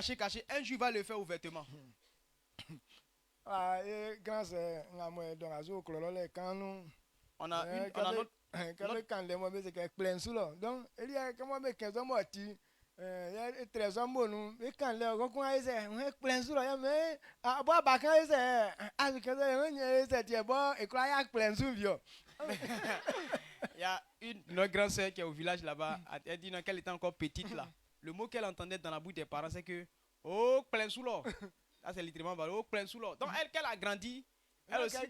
un jour il va le faire ouvertement. On a notre il y a notre grande sœur qui est au village là-bas. Elle dit qu'elle était encore petite là. Le mot qu'elle entendait dans la bouche des parents c'est que oh plein sous l'eau. Ça c'est littéralement oh plein sous l'eau. Donc elle qu'elle a grandi. Elle aussi, elle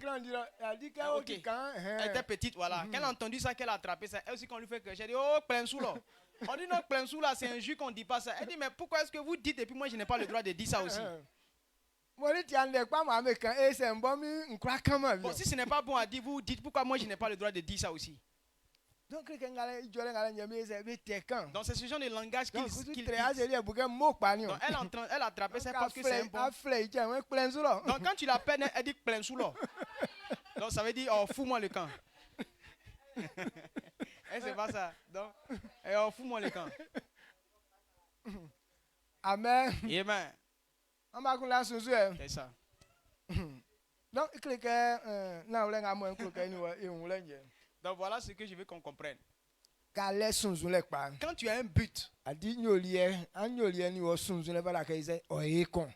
était petite, voilà. Quand elle a entendu ça, qu'elle a attrapé ça, elle aussi, quand on lui fait que j'ai dit, oh, plein sous là. On dit, non, plein sous là, c'est un jus qu'on ne dit pas ça. Elle dit, mais pourquoi est-ce que vous dites et puis moi, je n'ai pas le droit de dire ça aussi? Bon, si ce n'est pas bon à dire, vous dites pourquoi moi, je n'ai pas le droit de dire ça aussi? Donc c'est ce genre de langage qu'il dit. Donc elle a attrapé ça parce que c'est un bon. Donc quand tu la peines, elle dit plein sous l'eau. Donc ça veut dire, oh, fous-moi le camp. Et c'est pas ça. Donc, oh, fous-moi le camp. Amen. Amen. C'est ça. Donc voilà ce que je veux qu'on comprenne. Quand tu as un but,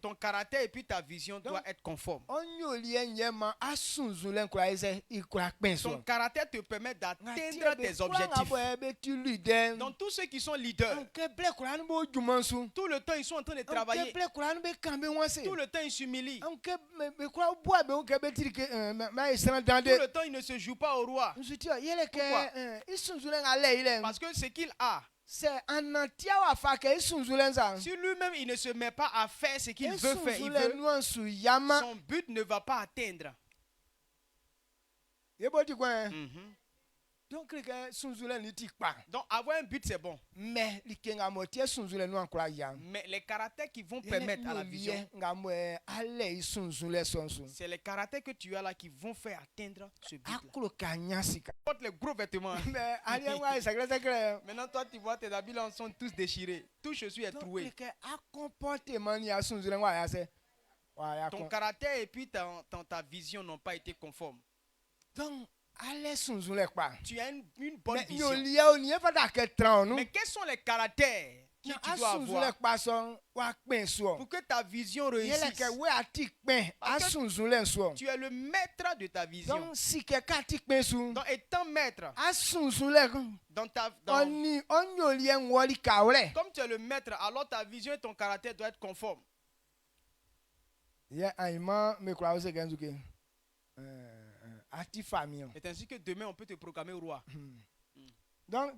ton caractère et puis ta vision doivent être conformes. Ton caractère te permet d'atteindre tes objectifs. Donc tous ceux qui sont leaders, tout le temps ils sont en train de travailler. Tout le temps ils s'humilient. Tout le temps ils ne se jouent pas au roi. Pourquoi? Parce que ce qu'il a, c'est un entier si lui-même il ne se met pas à faire ce qu'il veut faire, son but ne va pas atteindre. Donc avoir un but c'est bon. Mais les caractères qui vont permettre à la vision, c'est les caractères que tu as là qui vont faire atteindre ce but. Porte les gros vêtements. Maintenant toi tu vois tes habits là sont tous déchirés. Tout chaussure est troué. Ton caractère et puis ta vision n'ont pas été conformes. Donc tu as une bonne vision. Mais quels sont les caractères que tu dois avoir pour que ta vision réussisse? Tu es le maître de ta vision. Donc étant maître, comme tu es le maître, alors ta vision et ton caractère doivent être conformes. C'est ainsi que demain on peut te proclamer au roi. Donc,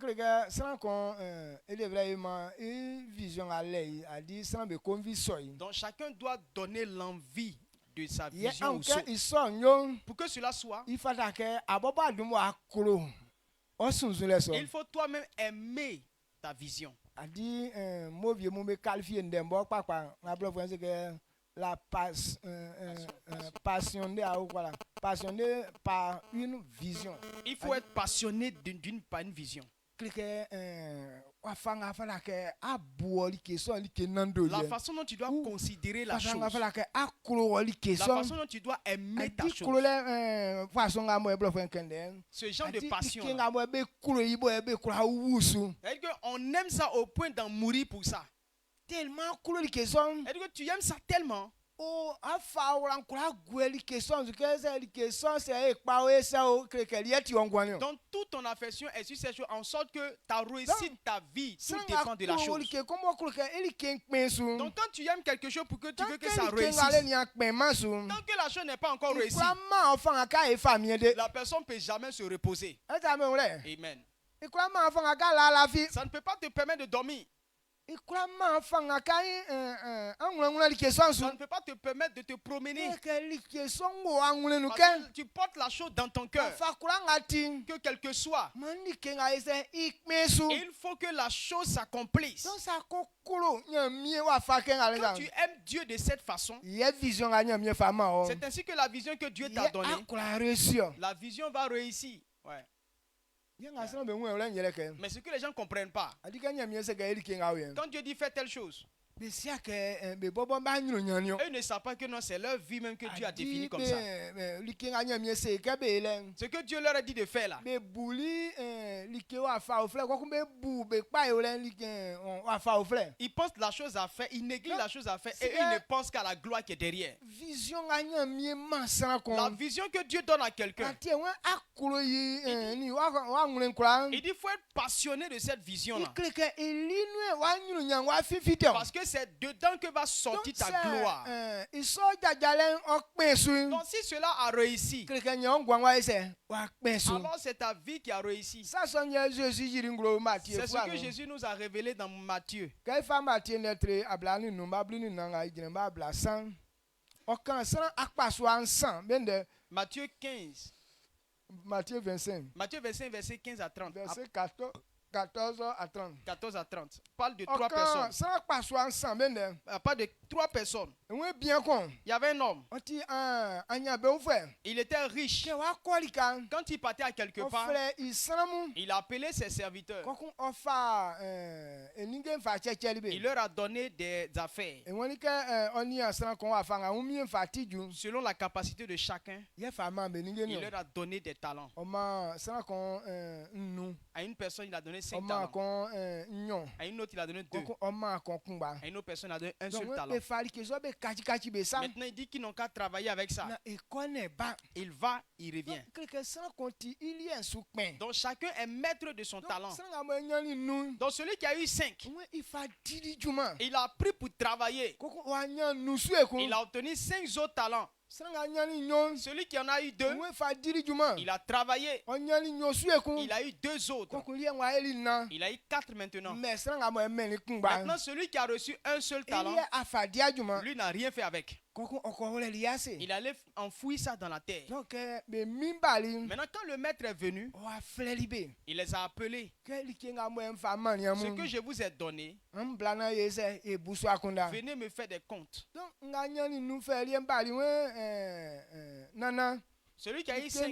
donc chacun doit donner l'envie de sa vision pour que cela soit. Il faut toi-même aimer ta vision. La passionné par une vision. Il faut être passionné par une vision. La façon dont tu dois considérer la chose. La façon dont tu dois aimer ta chose. Ce genre de passion. On aime ça au point d'en mourir pour ça. Tellement que tu aimes ça tellement. Donc toute ton affection est sur cette chose en sorte que ta réussite, ta vie, tout dépend de la chose. Donc quand tu aimes quelque chose pour que tu veux que ça réussisse, tant que la chose n'est pas encore réussie, la personne ne peut jamais se reposer. Amen. Ça ne peut pas te permettre de dormir. Ça ne peut pas te permettre de te promener. Parce que tu portes la chose dans ton cœur. Que quel que soit, il faut que la chose s'accomplisse. Quand tu aimes Dieu de cette façon, c'est ainsi que la vision que Dieu t'a donnée, la vision va réussir. Ouais. Mais ce que les gens ne comprennent pas, quand Dieu dit fais telle chose, eux ne savent pas que non, c'est leur vie même que Dieu a définie comme ça. Ce que Dieu leur a dit de faire là, ils pensent la chose à faire, ils négligent la chose à faire et ils ne pensent qu'à la gloire qui est derrière. La vision que Dieu donne à quelqu'un, il dit faut être passionné de cette vision là. Parce que c'est dedans que va sortir ta gloire. Donc si cela a réussi, alors c'est ta vie qui a réussi. C'est ce que Jésus nous a révélé dans Matthieu. Matthieu 15. Matthieu 25. Matthieu 25, verset 15 à 30. Verset 14 à 30. 14 à 30. Parle de 3 personnes. Ça passe ensemble. Parle de 3 personnes. Oui, bien con. Il y avait un homme. Il était riche. Quand il partait à quelque part, il a appelé ses serviteurs. Il leur a donné des affaires. Selon la capacité de chacun, il leur a donné des talents. À une personne, il a donné 5 talents. À une autre, il a donné 2. À une autre personne, il a donné un seul talent. Maintenant, il dit qu'ils n'ont qu'à travailler avec ça. Il va, il revient. Donc, chacun est maître de son talent. Donc, celui qui a eu 5, il a pris pour travailler. Il a obtenu 5 autres talents. Celui qui en a eu 2, il a travaillé. Il a eu 2 autres. Il a eu 4 maintenant. Maintenant, celui qui a reçu un seul talent, lui n'a rien fait avec. Il allait enfouir ça dans la terre. Maintenant, quand le maître est venu, il les a appelés. Ce que je vous ai donné, venez me faire des comptes. Celui qui a eu 5,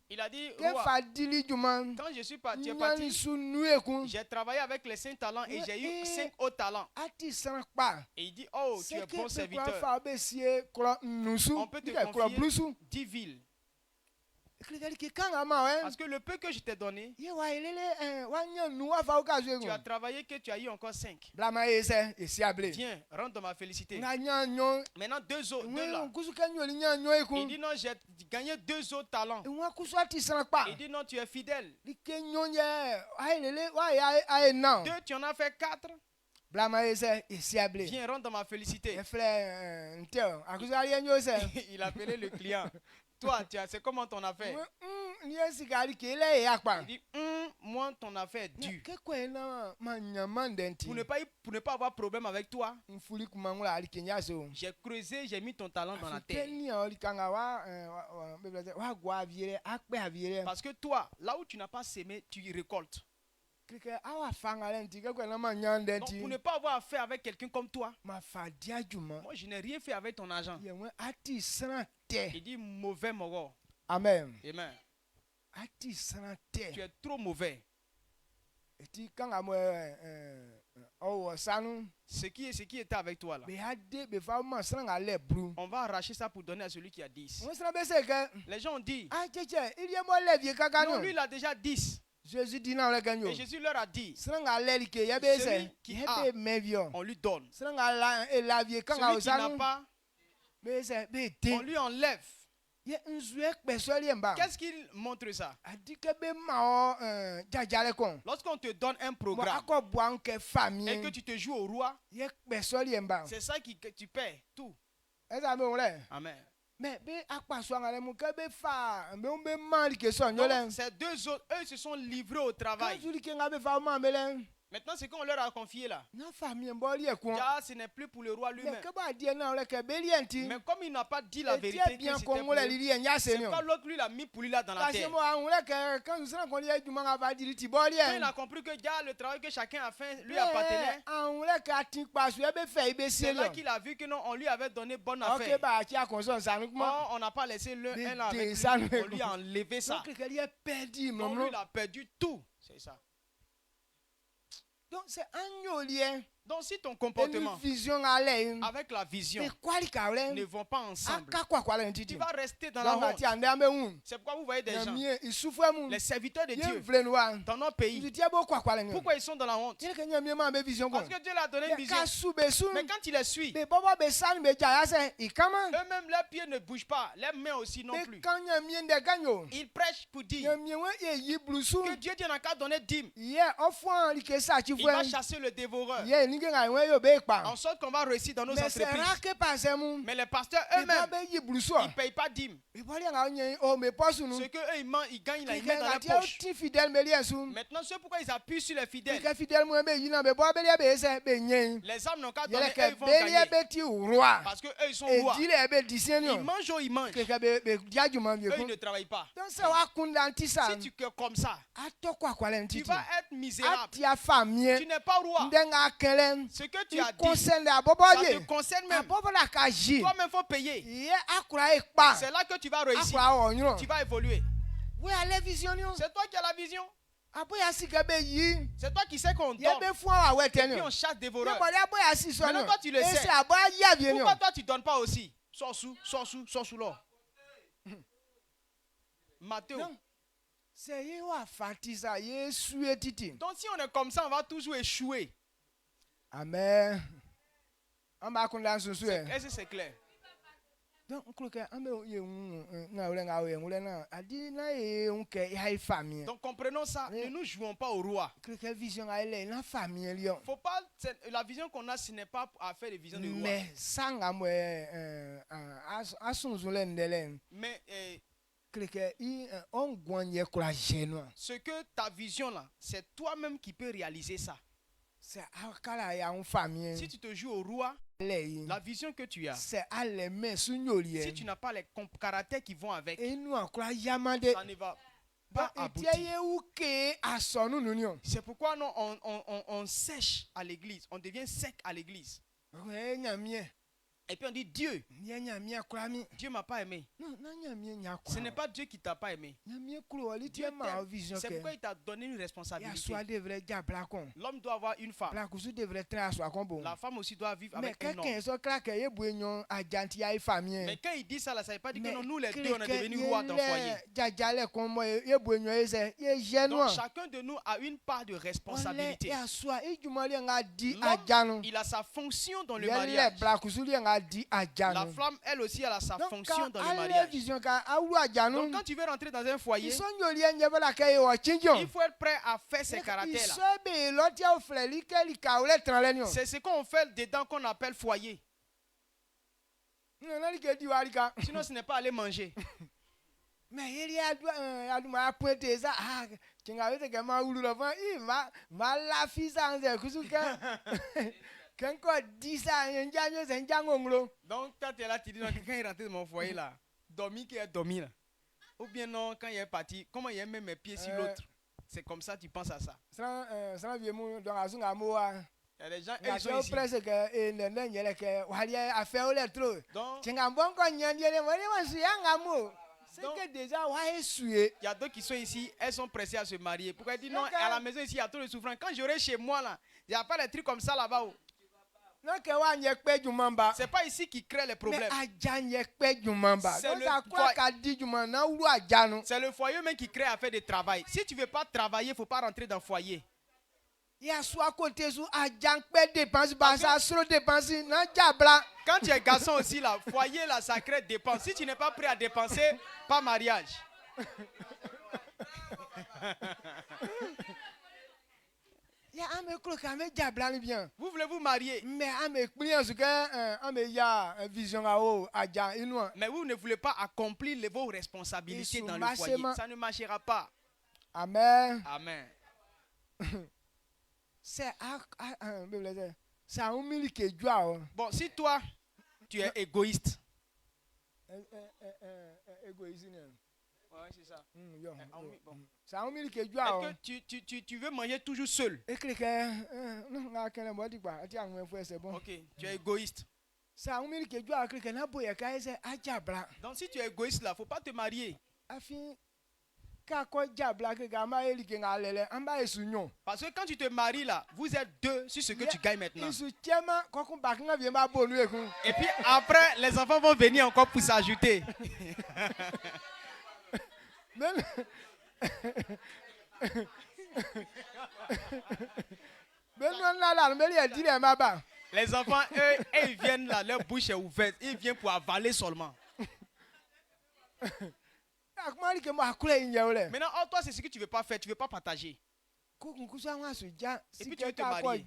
il a dit, roi, quand je suis parti, j'ai travaillé avec les 5 talents et j'ai eu 5 autres talents. Et il dit, oh, tu es bon serviteur. On peut te confier 10 villes. Parce que le peu que je t'ai donné, tu as travaillé que tu as eu encore 5. Viens, rentre dans ma félicité. Maintenant 2 autres, 2 là. Il dit non, j'ai gagné 2 autres talents. Il dit non, tu es fidèle. 2, tu en as fait 4. Viens, rentre dans ma félicité. Il a appelé le client. Toi, c'est comment ton affaire? Il dit, moi, ton affaire est dure. Pour ne pas avoir problème avec toi, j'ai creusé, j'ai mis ton talent dans la terre. Parce que toi, là où tu n'as pas semé, tu y récoltes. Donc, pour ne pas avoir affaire avec quelqu'un comme toi, moi, je n'ai rien fait avec ton argent. Il dit mauvais moro. Amen. Amen. Tu es trop mauvais. Ce qui était avec toi là, on va arracher ça pour donner à celui qui a 10. Les gens ont dit, non, lui il a déjà 10. Jésus dit non, et Jésus leur a dit, celui qui a, on lui donne. Celui qui n'a pas, on lui enlève. Qu'est-ce qu'il montre ça? Lorsqu'on te donne un programme et que tu te joues au roi, c'est ça que tu perds tout. Amen. Donc, ces 2 autres, eux se sont livrés au travail. Maintenant, c'est qu'on leur a confié là. Ce n'est plus pour le roi lui-même. Mais comme il n'a pas dit la vérité, c'est pas l'autre lui l'a mis pour lui là dans la terre. Quand il a compris que le travail que chacun a fait lui appartenait, c'est là qu'il a vu que non, on lui avait donné bonne affaire. On n'a pas laissé l'un avec lui, on lui a enlevé ça. Donc lui, il a perdu tout. C'est ça. Donc c'est un lien. Donc si ton comportement avec la vision ne vont pas ensemble, tu vas rester dans la honte. C'est pourquoi vous voyez des gens, les serviteurs de Dieu dans nos pays, pourquoi ils sont dans la honte? Parce que Dieu leur a donné une vision. Mais quand il les suit, eux-mêmes leurs pieds ne bougent pas, leurs mains aussi non plus. Ils prêchent pour dire que Dieu n'a qu'à donner dîme. Il va chasser le dévoreur. en sorte qu'on va réussir dans nos entreprises. Mais les pasteurs eux-mêmes, ils ne payent pas dîmes. Ce qu'eux, ils gagnent là, ils mettent dans la poche. Maintenant, c'est pourquoi ils appuient sur les fidèles. Les âmes n'ont qu'à donner, eux, ils vont gagner. Parce qu'eux, ils sont rois. Ils mangent ou ils mangent. Eux, ils ne travaillent pas. Si tu es comme ça, tu vas être misérable. Tu n'es pas roi. Ce que tu as dit, ça te concerne même. Toi-même, il faut payer. C'est là que tu vas réussir. Tu vas évoluer. C'est toi qui as la vision. C'est toi qui sais qu'on dort. Et puis on chasse des voleurs. Maintenant, toi, tu le sais. Pourquoi toi, tu ne donnes pas aussi? Sors sous l'or. Matthieu. Donc, si on est comme ça, on va toujours échouer. Amen. Est-ce que c'est clair? Donc comprenons ça, ne nous jouons pas au roi. Faut pas, la vision qu'on a, ce n'est pas à faire des visions de roi. Mais ce que ta vision là, c'est toi-même qui peux réaliser ça. Si tu te joues au roi, la vision que tu as, si tu n'as pas les caractères qui vont avec, ça ne va pas aboutir. C'est pourquoi on sèche à l'église, on devient sec à l'église. Et puis on dit Dieu m'a pas aimé. Ce n'est pas Dieu qui t'a pas aimé. Dieu t'aime. C'est pourquoi il t'a donné une responsabilité. L'homme doit avoir une femme. La femme aussi doit vivre avec un homme. Mais quand il dit ça, ça ne veut pas dire que non, nous les deux on est devenus rois dans le foyer. Donc chacun de nous a une part de responsabilité. L'homme, il a sa fonction dans le mariage. La femme, elle aussi, elle a sa fonction dans le mariage. Donc quand tu veux rentrer dans un foyer, il faut être prêt à faire ces caractères-là. C'est ce qu'on fait dedans qu'on appelle foyer. Sinon, ce n'est pas aller manger. Mais il donc quand tu es là, tu dis non, quand il est rentré dans mon foyer là, dormi qui est dormi là. Ou bien non, quand il est parti, comment il met mes pieds sur l'autre. C'est comme ça, tu penses à ça. Il y a des gens, ils sont ici. Donc, il y a d'autres qui sont ici, elles sont pressées à se marier. Pourquoi elles disent non, à la maison ici, il y a trop de souffrance. Quand j'aurai chez moi là, il n'y a pas des trucs comme ça là-bas. C'est pas ici qui crée les problèmes. C'est le foyer même qui crée à faire du travail. Si tu ne veux pas travailler, il ne faut pas rentrer dans le foyer. Quand tu es garçon aussi, là, foyer, là, ça crée dépenses. Si tu n'es pas prêt à dépenser, pas mariage. Vous voulez vous marier? Mais vous ne voulez pas accomplir vos responsabilités dans le foyer. Ça ne marchera pas. Amen. Amen. Bon, si toi, tu es égoïste. Ouais, c'est ça. Est-ce que tu veux manger toujours seul? Ok, tu es égoïste. Donc si tu es égoïste là, il ne faut pas te marier. Parce que quand tu te maries là, vous êtes deux sur ce que tu gagnes maintenant. Et puis après, les enfants vont venir encore pour s'ajouter. Les enfants, eux, ils viennent là, leur bouche est ouverte. Ils viennent pour avaler seulement. Maintenant, toi, c'est ce que tu ne veux pas faire. Tu ne veux pas partager. Et puis tu veux te marier.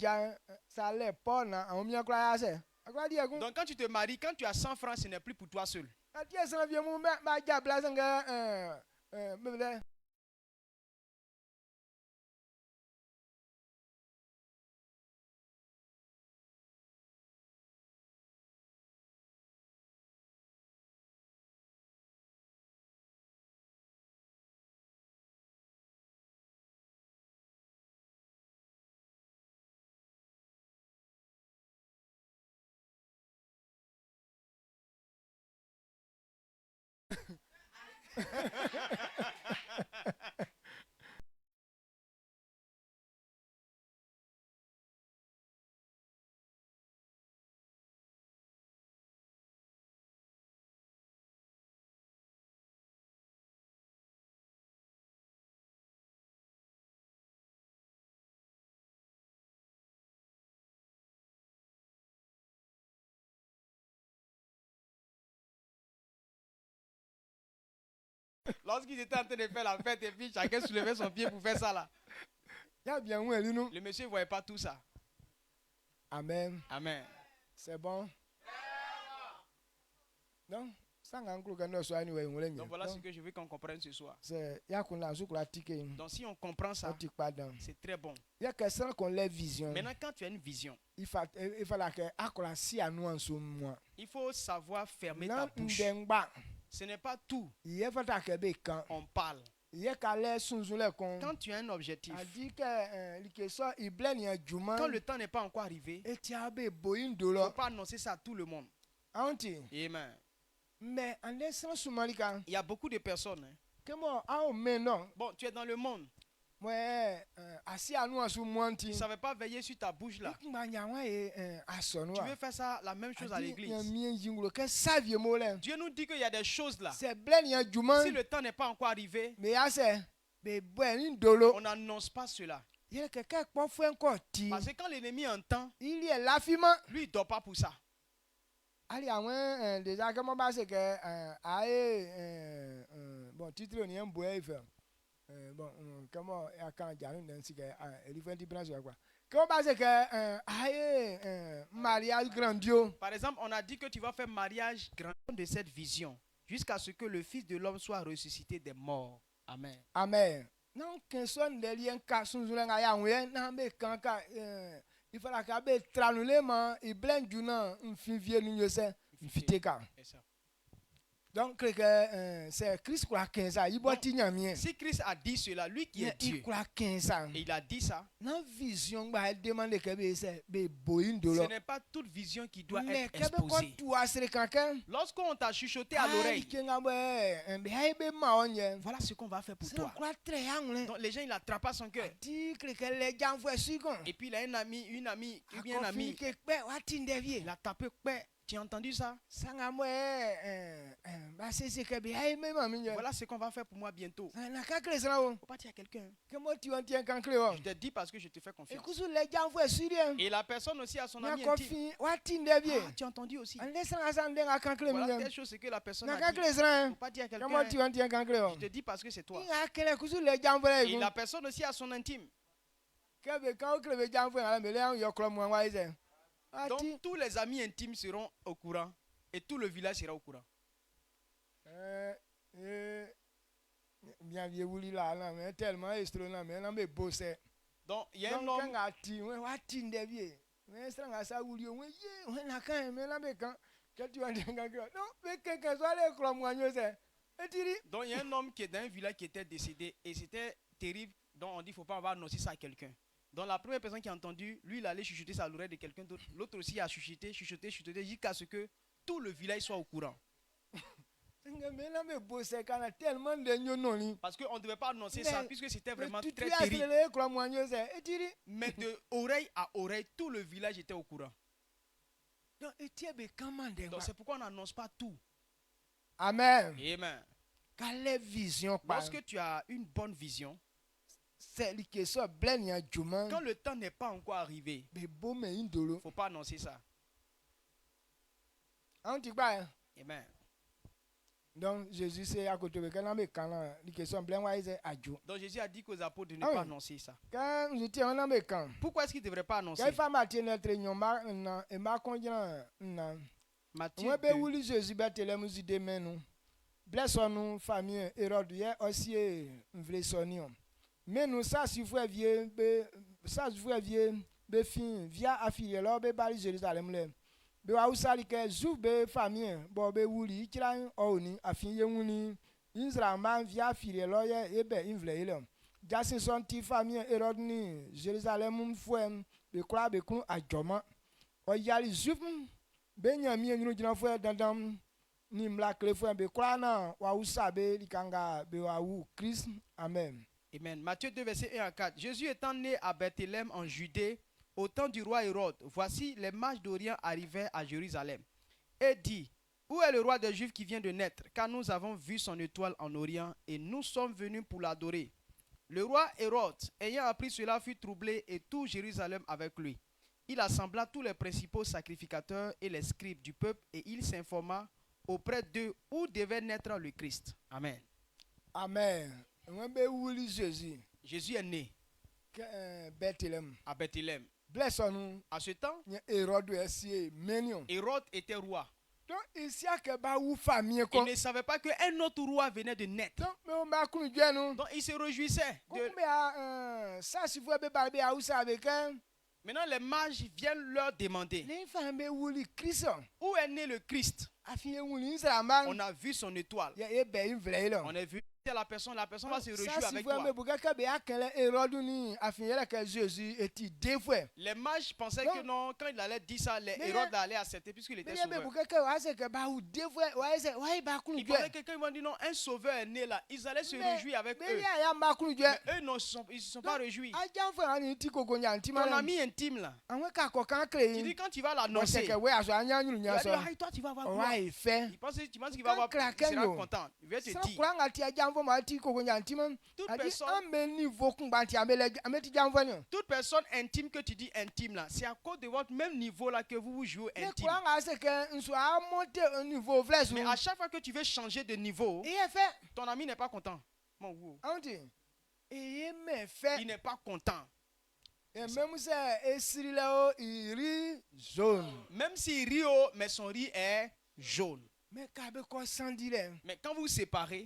Donc quand tu te maries, quand tu as 100 francs, ce n'est plus pour toi seul. Lorsqu'ils étaient en train de faire la fête et puis chacun soulevait son pied pour faire ça là. Le monsieur ne voyait pas tout ça. Amen. Amen. C'est bon. Non? Donc voilà ce que je veux qu'on comprenne ce soir. Donc si on comprend ça, c'est très bon. Maintenant quand tu as une vision, il faut savoir fermer ta bouche. Ce n'est pas tout. On parle. Quand tu as un objectif, quand le temps n'est pas encore arrivé, il ne faut pas annoncer ça à tout le monde. Amen. Mais il y a beaucoup de personnes. Bon, tu es dans le monde. Tu ne savais pas veiller sur ta bouche là. Tu veux faire ça, la même chose à l'église. Dieu nous dit qu'il y a des choses là. Si le temps n'est pas encore arrivé, on n'annonce pas cela. Parce que quand l'ennemi entend, lui il ne dort pas pour ça. Déjà comment c'est que bon titre on y un bon comment quand comment c'est que mariage grandiose. Par exemple, on a dit que tu vas faire mariage grandiose de cette vision jusqu'à ce que le Fils de l'homme soit ressuscité des morts. Amen. Amen. Non qu'un son de lien il faut que tu tranquillement et blanc du nom un vieux nous donc c'est Christ qui a 15 ans. Si Christ a dit cela, lui qui est Dieu, et il a dit ça, ce n'est pas toute vision qui doit être exposée. Lorsqu'on t'a chuchoté à l'oreille, voilà ce qu'on va faire pour toi. Donc les gens, il attrapa son cœur. Et puis il a une amie, il a tapé. Tu as entendu ça? Voilà ce qu'on va faire pour moi bientôt. Il ne faut pas dire à quelqu'un. Je te dis parce que je te fais confiance. Et la personne aussi a son ami intime. Tu as entendu aussi. Voilà telle chose que la personne a dit. Il ne faut pas dire à quelqu'un. Je te dis parce que c'est toi. Et la personne aussi a son intime. Donc tous les amis intimes seront au courant et tout le village sera au courant. Donc il y a un homme. Donc il y a un homme qui est dans un village qui était décédé et c'était terrible. Donc on dit qu'il ne faut pas avoir annoncé ça à quelqu'un. Donc la première personne qui a entendu, lui il allait chuchoter ça à l'oreille de quelqu'un d'autre. L'autre aussi a chuchoté jusqu'à ce que tout le village soit au courant. Parce qu'on ne devait pas annoncer ça puisque c'était vraiment très terrible. Mais de oreille à oreille, tout le village était au courant. Donc c'est pourquoi on n'annonce pas tout. Amen. Amen. Lorsque tu as une bonne vision, quand le temps n'est pas encore arrivé, il ne faut pas annoncer ça. Amen. Donc Jésus c'est à côté de quand on quand les questions blanc wise adjo. Donc Jésus a dit aux apôtres de ne pas annoncer ça. Quand nous étions en Américain. Pourquoi est-ce qu'il ne devrait pas annoncer? Quelle femme a tenu notre nyomba na et ma konjana na. Matthieu. Moi be wuli Jésus betele muzi de menu. Bless nous famille Hérode hier aussi vle sonion. Mais nous ça si vous vieux ça si vous vieux be fin via affilié là be bali Jérusalem là. Be wa usali ke zu be famille bo be wuli kiran oni afin ye wuni Israël man via affilié là ye be invle là. Jasin son ti famille Hérode ni Jérusalem fouem be kla be kun adjoma. O yali zup Benyamin ñu jina fouem dandam ni mla kle fouem be kla na wa usabe likanga be wa wu Christ. Amen. Amen. Matthieu 2 verset 1 à 4. Jésus étant né à Bethléem en Judée au temps du roi Hérode, voici les mages d'Orient arrivaient à Jérusalem et dit: Où est le roi des Juifs qui vient de naître? Car nous avons vu son étoile en Orient et nous sommes venus pour l'adorer. Le roi Hérode, ayant appris cela, fut troublé et tout Jérusalem avec lui. Il assembla tous les principaux sacrificateurs et les scribes du peuple et il s'informa auprès d'eux où devait naître le Christ. Amen. Amen. Jésus est né à Bethléem. Bless nous. À ce temps, Hérode était roi. Donc, il ne savait pas qu'un autre roi venait de naître. Donc, il se réjouissait. Maintenant, les mages viennent leur demander: Où est né le Christ? On a vu son étoile. On a vu la personne va se réjouir avec toi. Les mages pensaient que non, quand il allait dire ça, Hérode allait accepter puisqu'il était sauveur. Il parlait quelqu'un, ils m'ont dit non, un sauveur est né là. Ils allaient se réjouir avec eux. Mais eux, non, ils ne se sont pas réjouis. Ton ami intime là, il dit quand tu vas l'annoncer, il va dire, toi tu vas avoir quoi? Il pense qu'il va avoir, il sera content. Il va te dire. Toute personne intime que tu dis intime là, c'est à cause de votre même niveau là que vous vous jouez intime. Mais à chaque fois que tu veux changer de niveau, ton ami n'est pas content. Il n'est pas content. Même s'il rit, mais son riz est jaune. Mais quand vous vous séparez,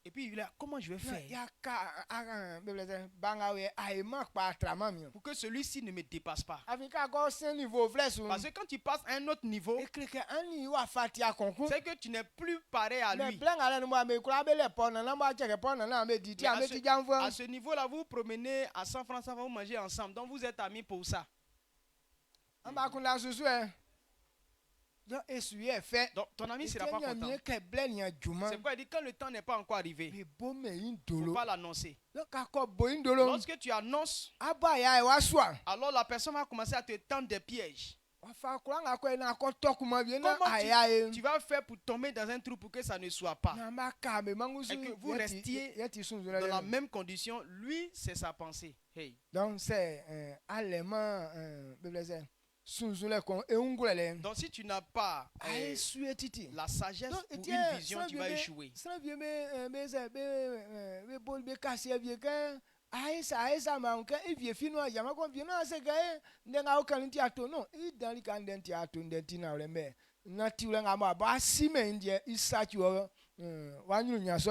et puis il est là, comment je vais faire pour que celui-ci ne me dépasse pas? Parce que quand tu passes à un autre niveau, c'est que tu n'es plus pareil à lui. À ce niveau-là, vous vous promenez à 100 francs, ça va vous manger ensemble. Donc vous êtes amis pour ça. Donc ton ami ne sera pas content. C'est pourquoi il dit quand le temps n'est pas encore arrivé, il ne faut pas l'annoncer. Lorsque tu annonces, alors la personne va commencer à te tendre des pièges. Comment tu vas faire pour tomber dans un trou pour que ça ne soit pas? Et que vous restiez dans la même condition. Lui, c'est sa pensée. Hey. Donc c'est allemand. Donc si tu n'as pas la sagesse pour une vision, tu vas échouer.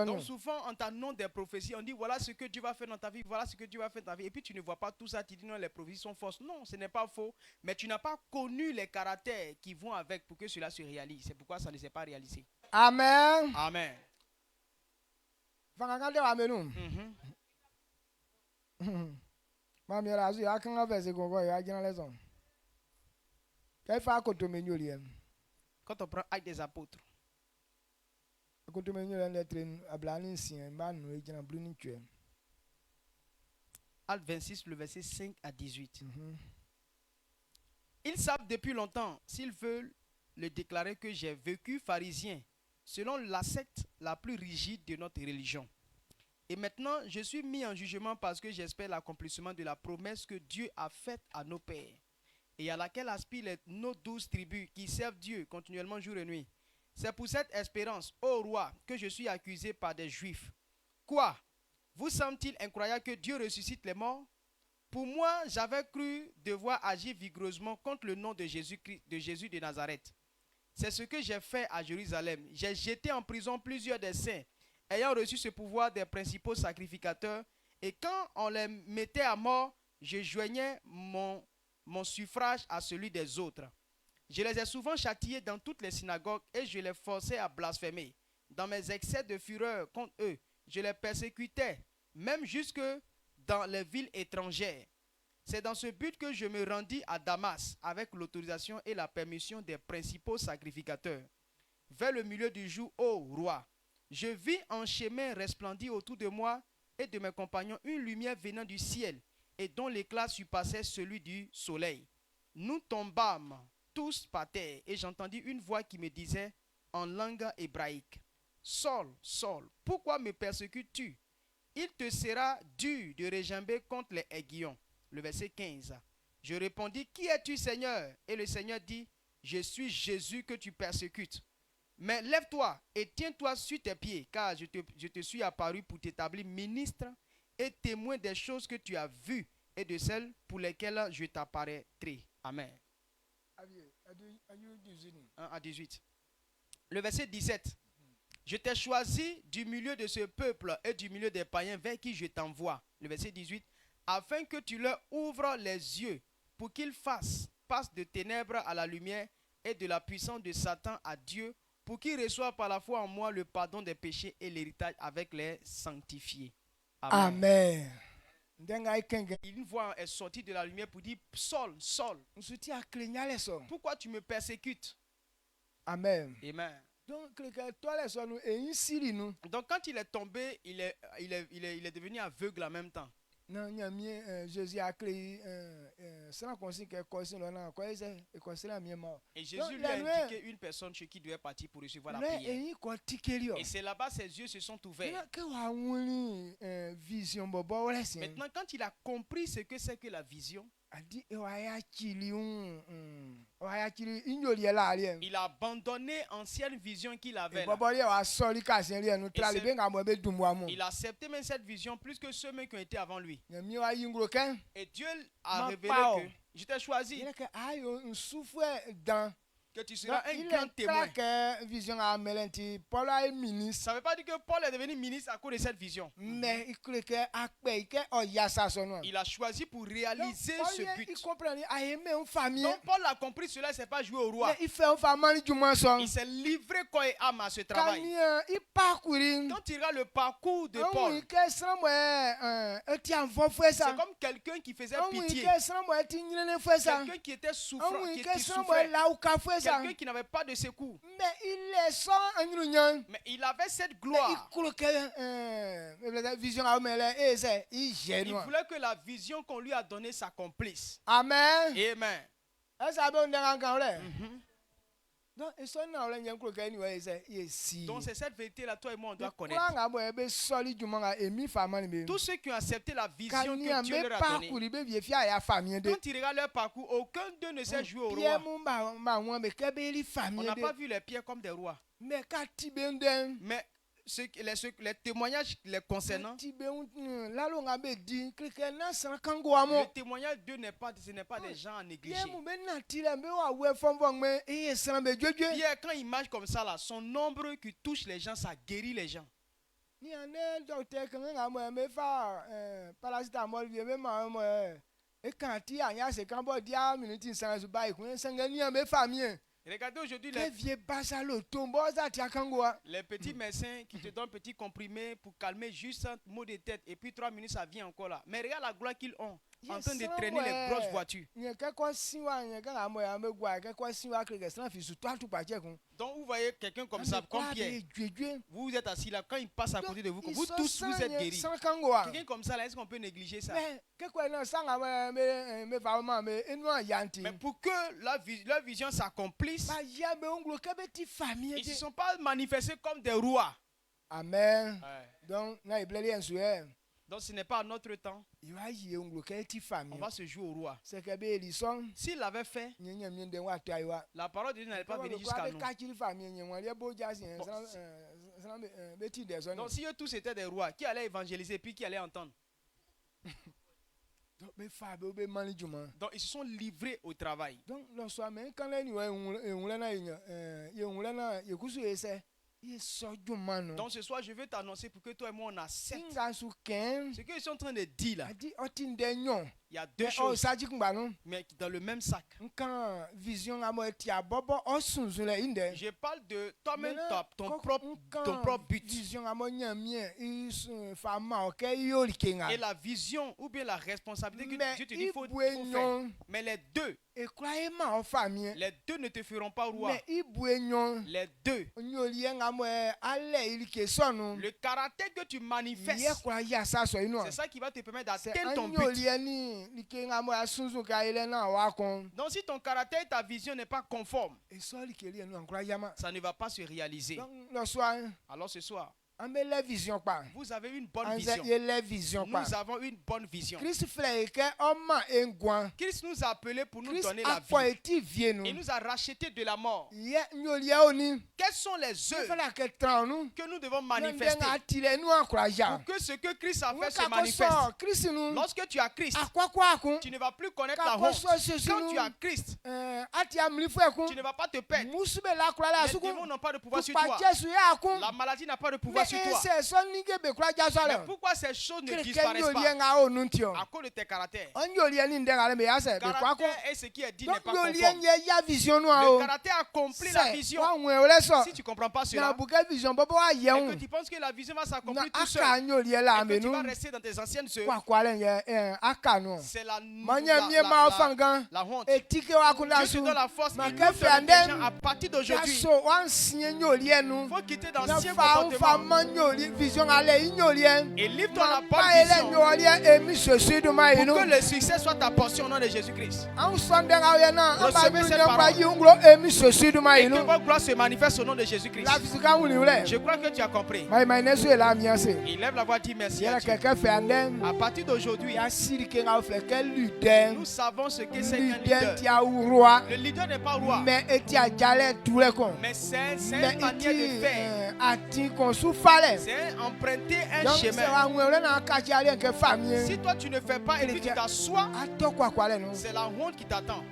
Donc souvent on t'annonce des prophéties, on dit voilà ce que Dieu va faire dans ta vie, voilà ce que Dieu va faire dans ta vie, et puis tu ne vois pas tout ça, tu dis non, les prophéties sont fausses. Non, ce n'est pas faux, mais tu n'as pas connu les caractères qui vont avec pour que cela se réalise. C'est pourquoi ça ne s'est pas réalisé. Amen. Amen. Quand on prend Actes des Apôtres, Acte 26, le verset 5 à 18. Ils savent depuis longtemps, s'ils veulent le déclarer, que j'ai vécu pharisien, selon la secte la plus rigide de notre religion. Et maintenant, je suis mis en jugement parce que j'espère l'accomplissement de la promesse que Dieu a faite à nos pères, et à laquelle aspirent nos 12 tribus qui servent Dieu continuellement jour et nuit. C'est pour cette espérance, ô roi, que je suis accusé par des Juifs. Quoi? Vous semble-t-il incroyable que Dieu ressuscite les morts? Pour moi, j'avais cru devoir agir vigoureusement contre le nom de Jésus de Nazareth. C'est ce que j'ai fait à Jérusalem. J'ai jeté en prison plusieurs des saints, ayant reçu ce pouvoir des principaux sacrificateurs. Et quand on les mettait à mort, je joignais mon suffrage à celui des autres. Je les ai souvent châtiés dans toutes les synagogues et je les forçais à blasphémer. Dans mes excès de fureur contre eux, je les persécutais, même jusque dans les villes étrangères. C'est dans ce but que je me rendis à Damas avec l'autorisation et la permission des principaux sacrificateurs. Vers le milieu du jour, ô roi, je vis un chemin resplendir autour de moi et de mes compagnons une lumière venant du ciel et dont l'éclat surpassait celui du soleil. Nous tombâmes tous par terre et j'entendis une voix qui me disait en langue hébraïque: Saul, Saul, pourquoi me persécutes-tu? Il te sera dur de regimber contre les aiguillons. Le verset 15. Je répondis: Qui es-tu, Seigneur? Et le Seigneur dit: Je suis Jésus que tu persécutes. Mais lève-toi et tiens-toi sur tes pieds, car je te suis apparu pour t'établir ministre et témoin des choses que tu as vues et de celles pour lesquelles je t'apparaîtrai. Amen. 1 à 18. Le verset 17. Je t'ai choisi du milieu de ce peuple et du milieu des païens vers qui je t'envoie. Le verset 18. Afin que tu leur ouvres les yeux pour qu'ils passent de ténèbres à la lumière et de la puissance de Satan à Dieu, pour qu'ils reçoivent par la foi en moi le pardon des péchés et l'héritage avec les sanctifiés. Amen. Une voix est sortie de la lumière pour dire: Saul, Saul, pourquoi tu me persécutes? Amen. Amen. Donc quand il est tombé, il est devenu aveugle en même temps. Jésus lui a indiqué une personne chez qui devait partir pour recevoir la prière. Et c'est là-bas ses yeux se sont ouverts. Maintenant, quand il a compris ce que c'est que la vision, il a abandonné l'ancienne vision qu'il avait là. Il a accepté même cette vision plus que ceux qui ont été avant lui. Et Dieu a révélé que je t'ai choisi, que tu seras un grand témoin. Ça ne veut pas dire que Paul est devenu ministre à cause de cette vision. Mais il a choisi pour réaliser ce but. Donc Paul a compris cela, il ne s'est pas joué au roi. Il s'est livré corps et âme à ce travail. Quand tu regardes le parcours de Paul, c'est comme quelqu'un qui faisait pitié, quelqu'un qui était souffrant, quelqu'un qui n'avait pas de secours. Mais il avait cette gloire. Il voulait que la vision qu'on lui a donnée s'accomplisse. Amen. Amen. Donc c'est cette vérité-là, toi et moi, on doit connaître. Tous ceux qui ont accepté la vision que Dieu leur a donnée, quand ils regardent leur parcours, aucun d'eux ne s'est joué au roi. On n'a pas vu les pierres comme des rois. Mais les témoignages les concernant, le témoignage d'eux ce n'est pas des gens à négliger. Pierre, quand il marche comme ça, là, son nombre qui touche les gens, ça guérit les gens. Regardez aujourd'hui les petits médecins qui te donnent petits comprimés pour calmer juste un mot de tête et puis 3 minutes ça vient encore là. Mais regarde la gloire qu'ils ont en train de traîner les grosses voitures. Donc vous voyez quelqu'un comme ça, comme Pierre, vous êtes assis là, quand il passe à côté de vous, vous tous vous êtes guéris. Quelqu'un comme ça là, est-ce qu'on peut négliger ça? Mais pour que leur vision s'accomplisse, ils ne se sont pas manifestés comme des rois. Amen. Ouais. Donc Donc ce n'est pas à notre temps. On va se jouer au roi. S'il l'avait fait, la parole de Dieu n'allait pas venir jusqu'à nous. Donc si eux tous étaient des rois, qui allait évangéliser puis qui allait entendre? Donc ils se sont livrés au travail. Donc ce soir, je veux t'annoncer pour que toi et moi on accepte ce qu'ils sont en train de dire là. Il y a deux choses, mais dans le même sac. Je parle de toi-même, ton propre but. Et la vision ou bien la responsabilité que Dieu te dit qu'il faut faire. Mais les deux ne te feront pas roi. Les deux. Le caractère que tu manifestes, c'est ça qui va te permettre d'atteindre ton but. Donc si ton caractère et ta vision n'est pas conforme, ça ne va pas se réaliser. Alors ce soir, vous avez une bonne vision. Nous avons une bonne vision. Christ nous a appelés pour nous donner la vie. Il nous a racheté de la mort. Quelles sont les œuvres que nous devons manifester pour que ce que Christ a fait se manifeste? Lorsque tu as Christ, tu ne vas plus connaître la honte. Quand tu as Christ, tu ne vas pas te perdre. Les démons n'ont pas de pouvoir sur toi. La maladie n'a pas de pouvoir sur toi. Mais pourquoi ces choses ne disparaissent pas? À cause de tes caractères. Caractère et ce qui est dit n'est pas conforme. Le caractère accomplit la vision. Si tu ne comprends pas cela, et que tu penses que la vision va s'accomplir tout seul, et que tu vas rester dans tes anciennes œuvres, c'est la honte. Dieu te donne la force et nous donne des gens à partir d'aujourd'hui. Il faut quitter d'anciens comportements. Et livre-toi la bonne vision pour que le succès soit ta portion au nom de Jésus-Christ. Recevez cette parole et que votre gloire se manifeste au nom de Jésus-Christ. Je crois que tu as compris. Il lève la voix et dit merci à Dieu. À partir d'aujourd'hui, nous savons ce que c'est qu'un leader. Le leader n'est pas roi, mais c'est une manière de faire. C'est emprunter un chemin. Si toi tu ne fais pas et que tu t'assois, c'est la honte qui t'attend.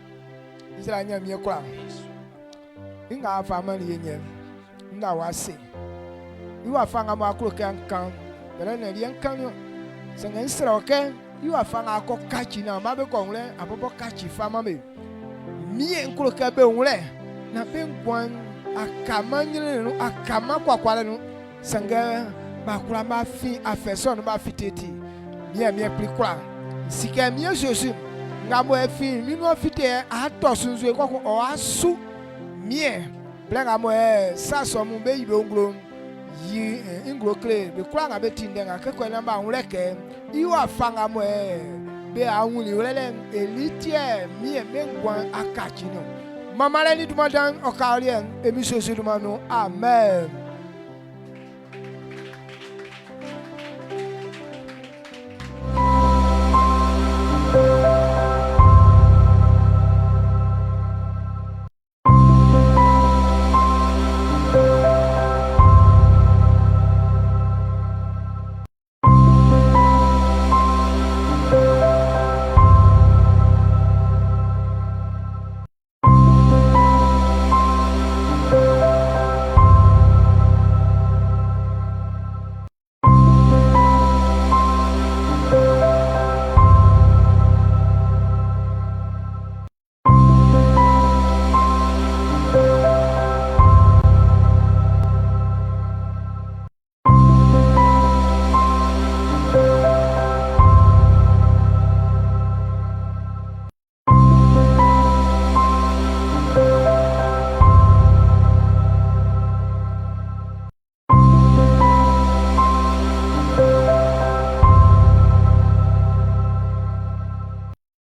Bakula ma fi afeso no ba fiteti mie plikula sika mie Jésus ngamo efi minu afite atosunzu ekoko o asu mie planga mo saso mu be yibe nglo yi nglo kle be kula ngabe tindenga keko na ba nwleke iwa fanga mo be awuli wele elitie mie mengwan akachino mama le ni dumadan okarien emi Jésus dumano amen.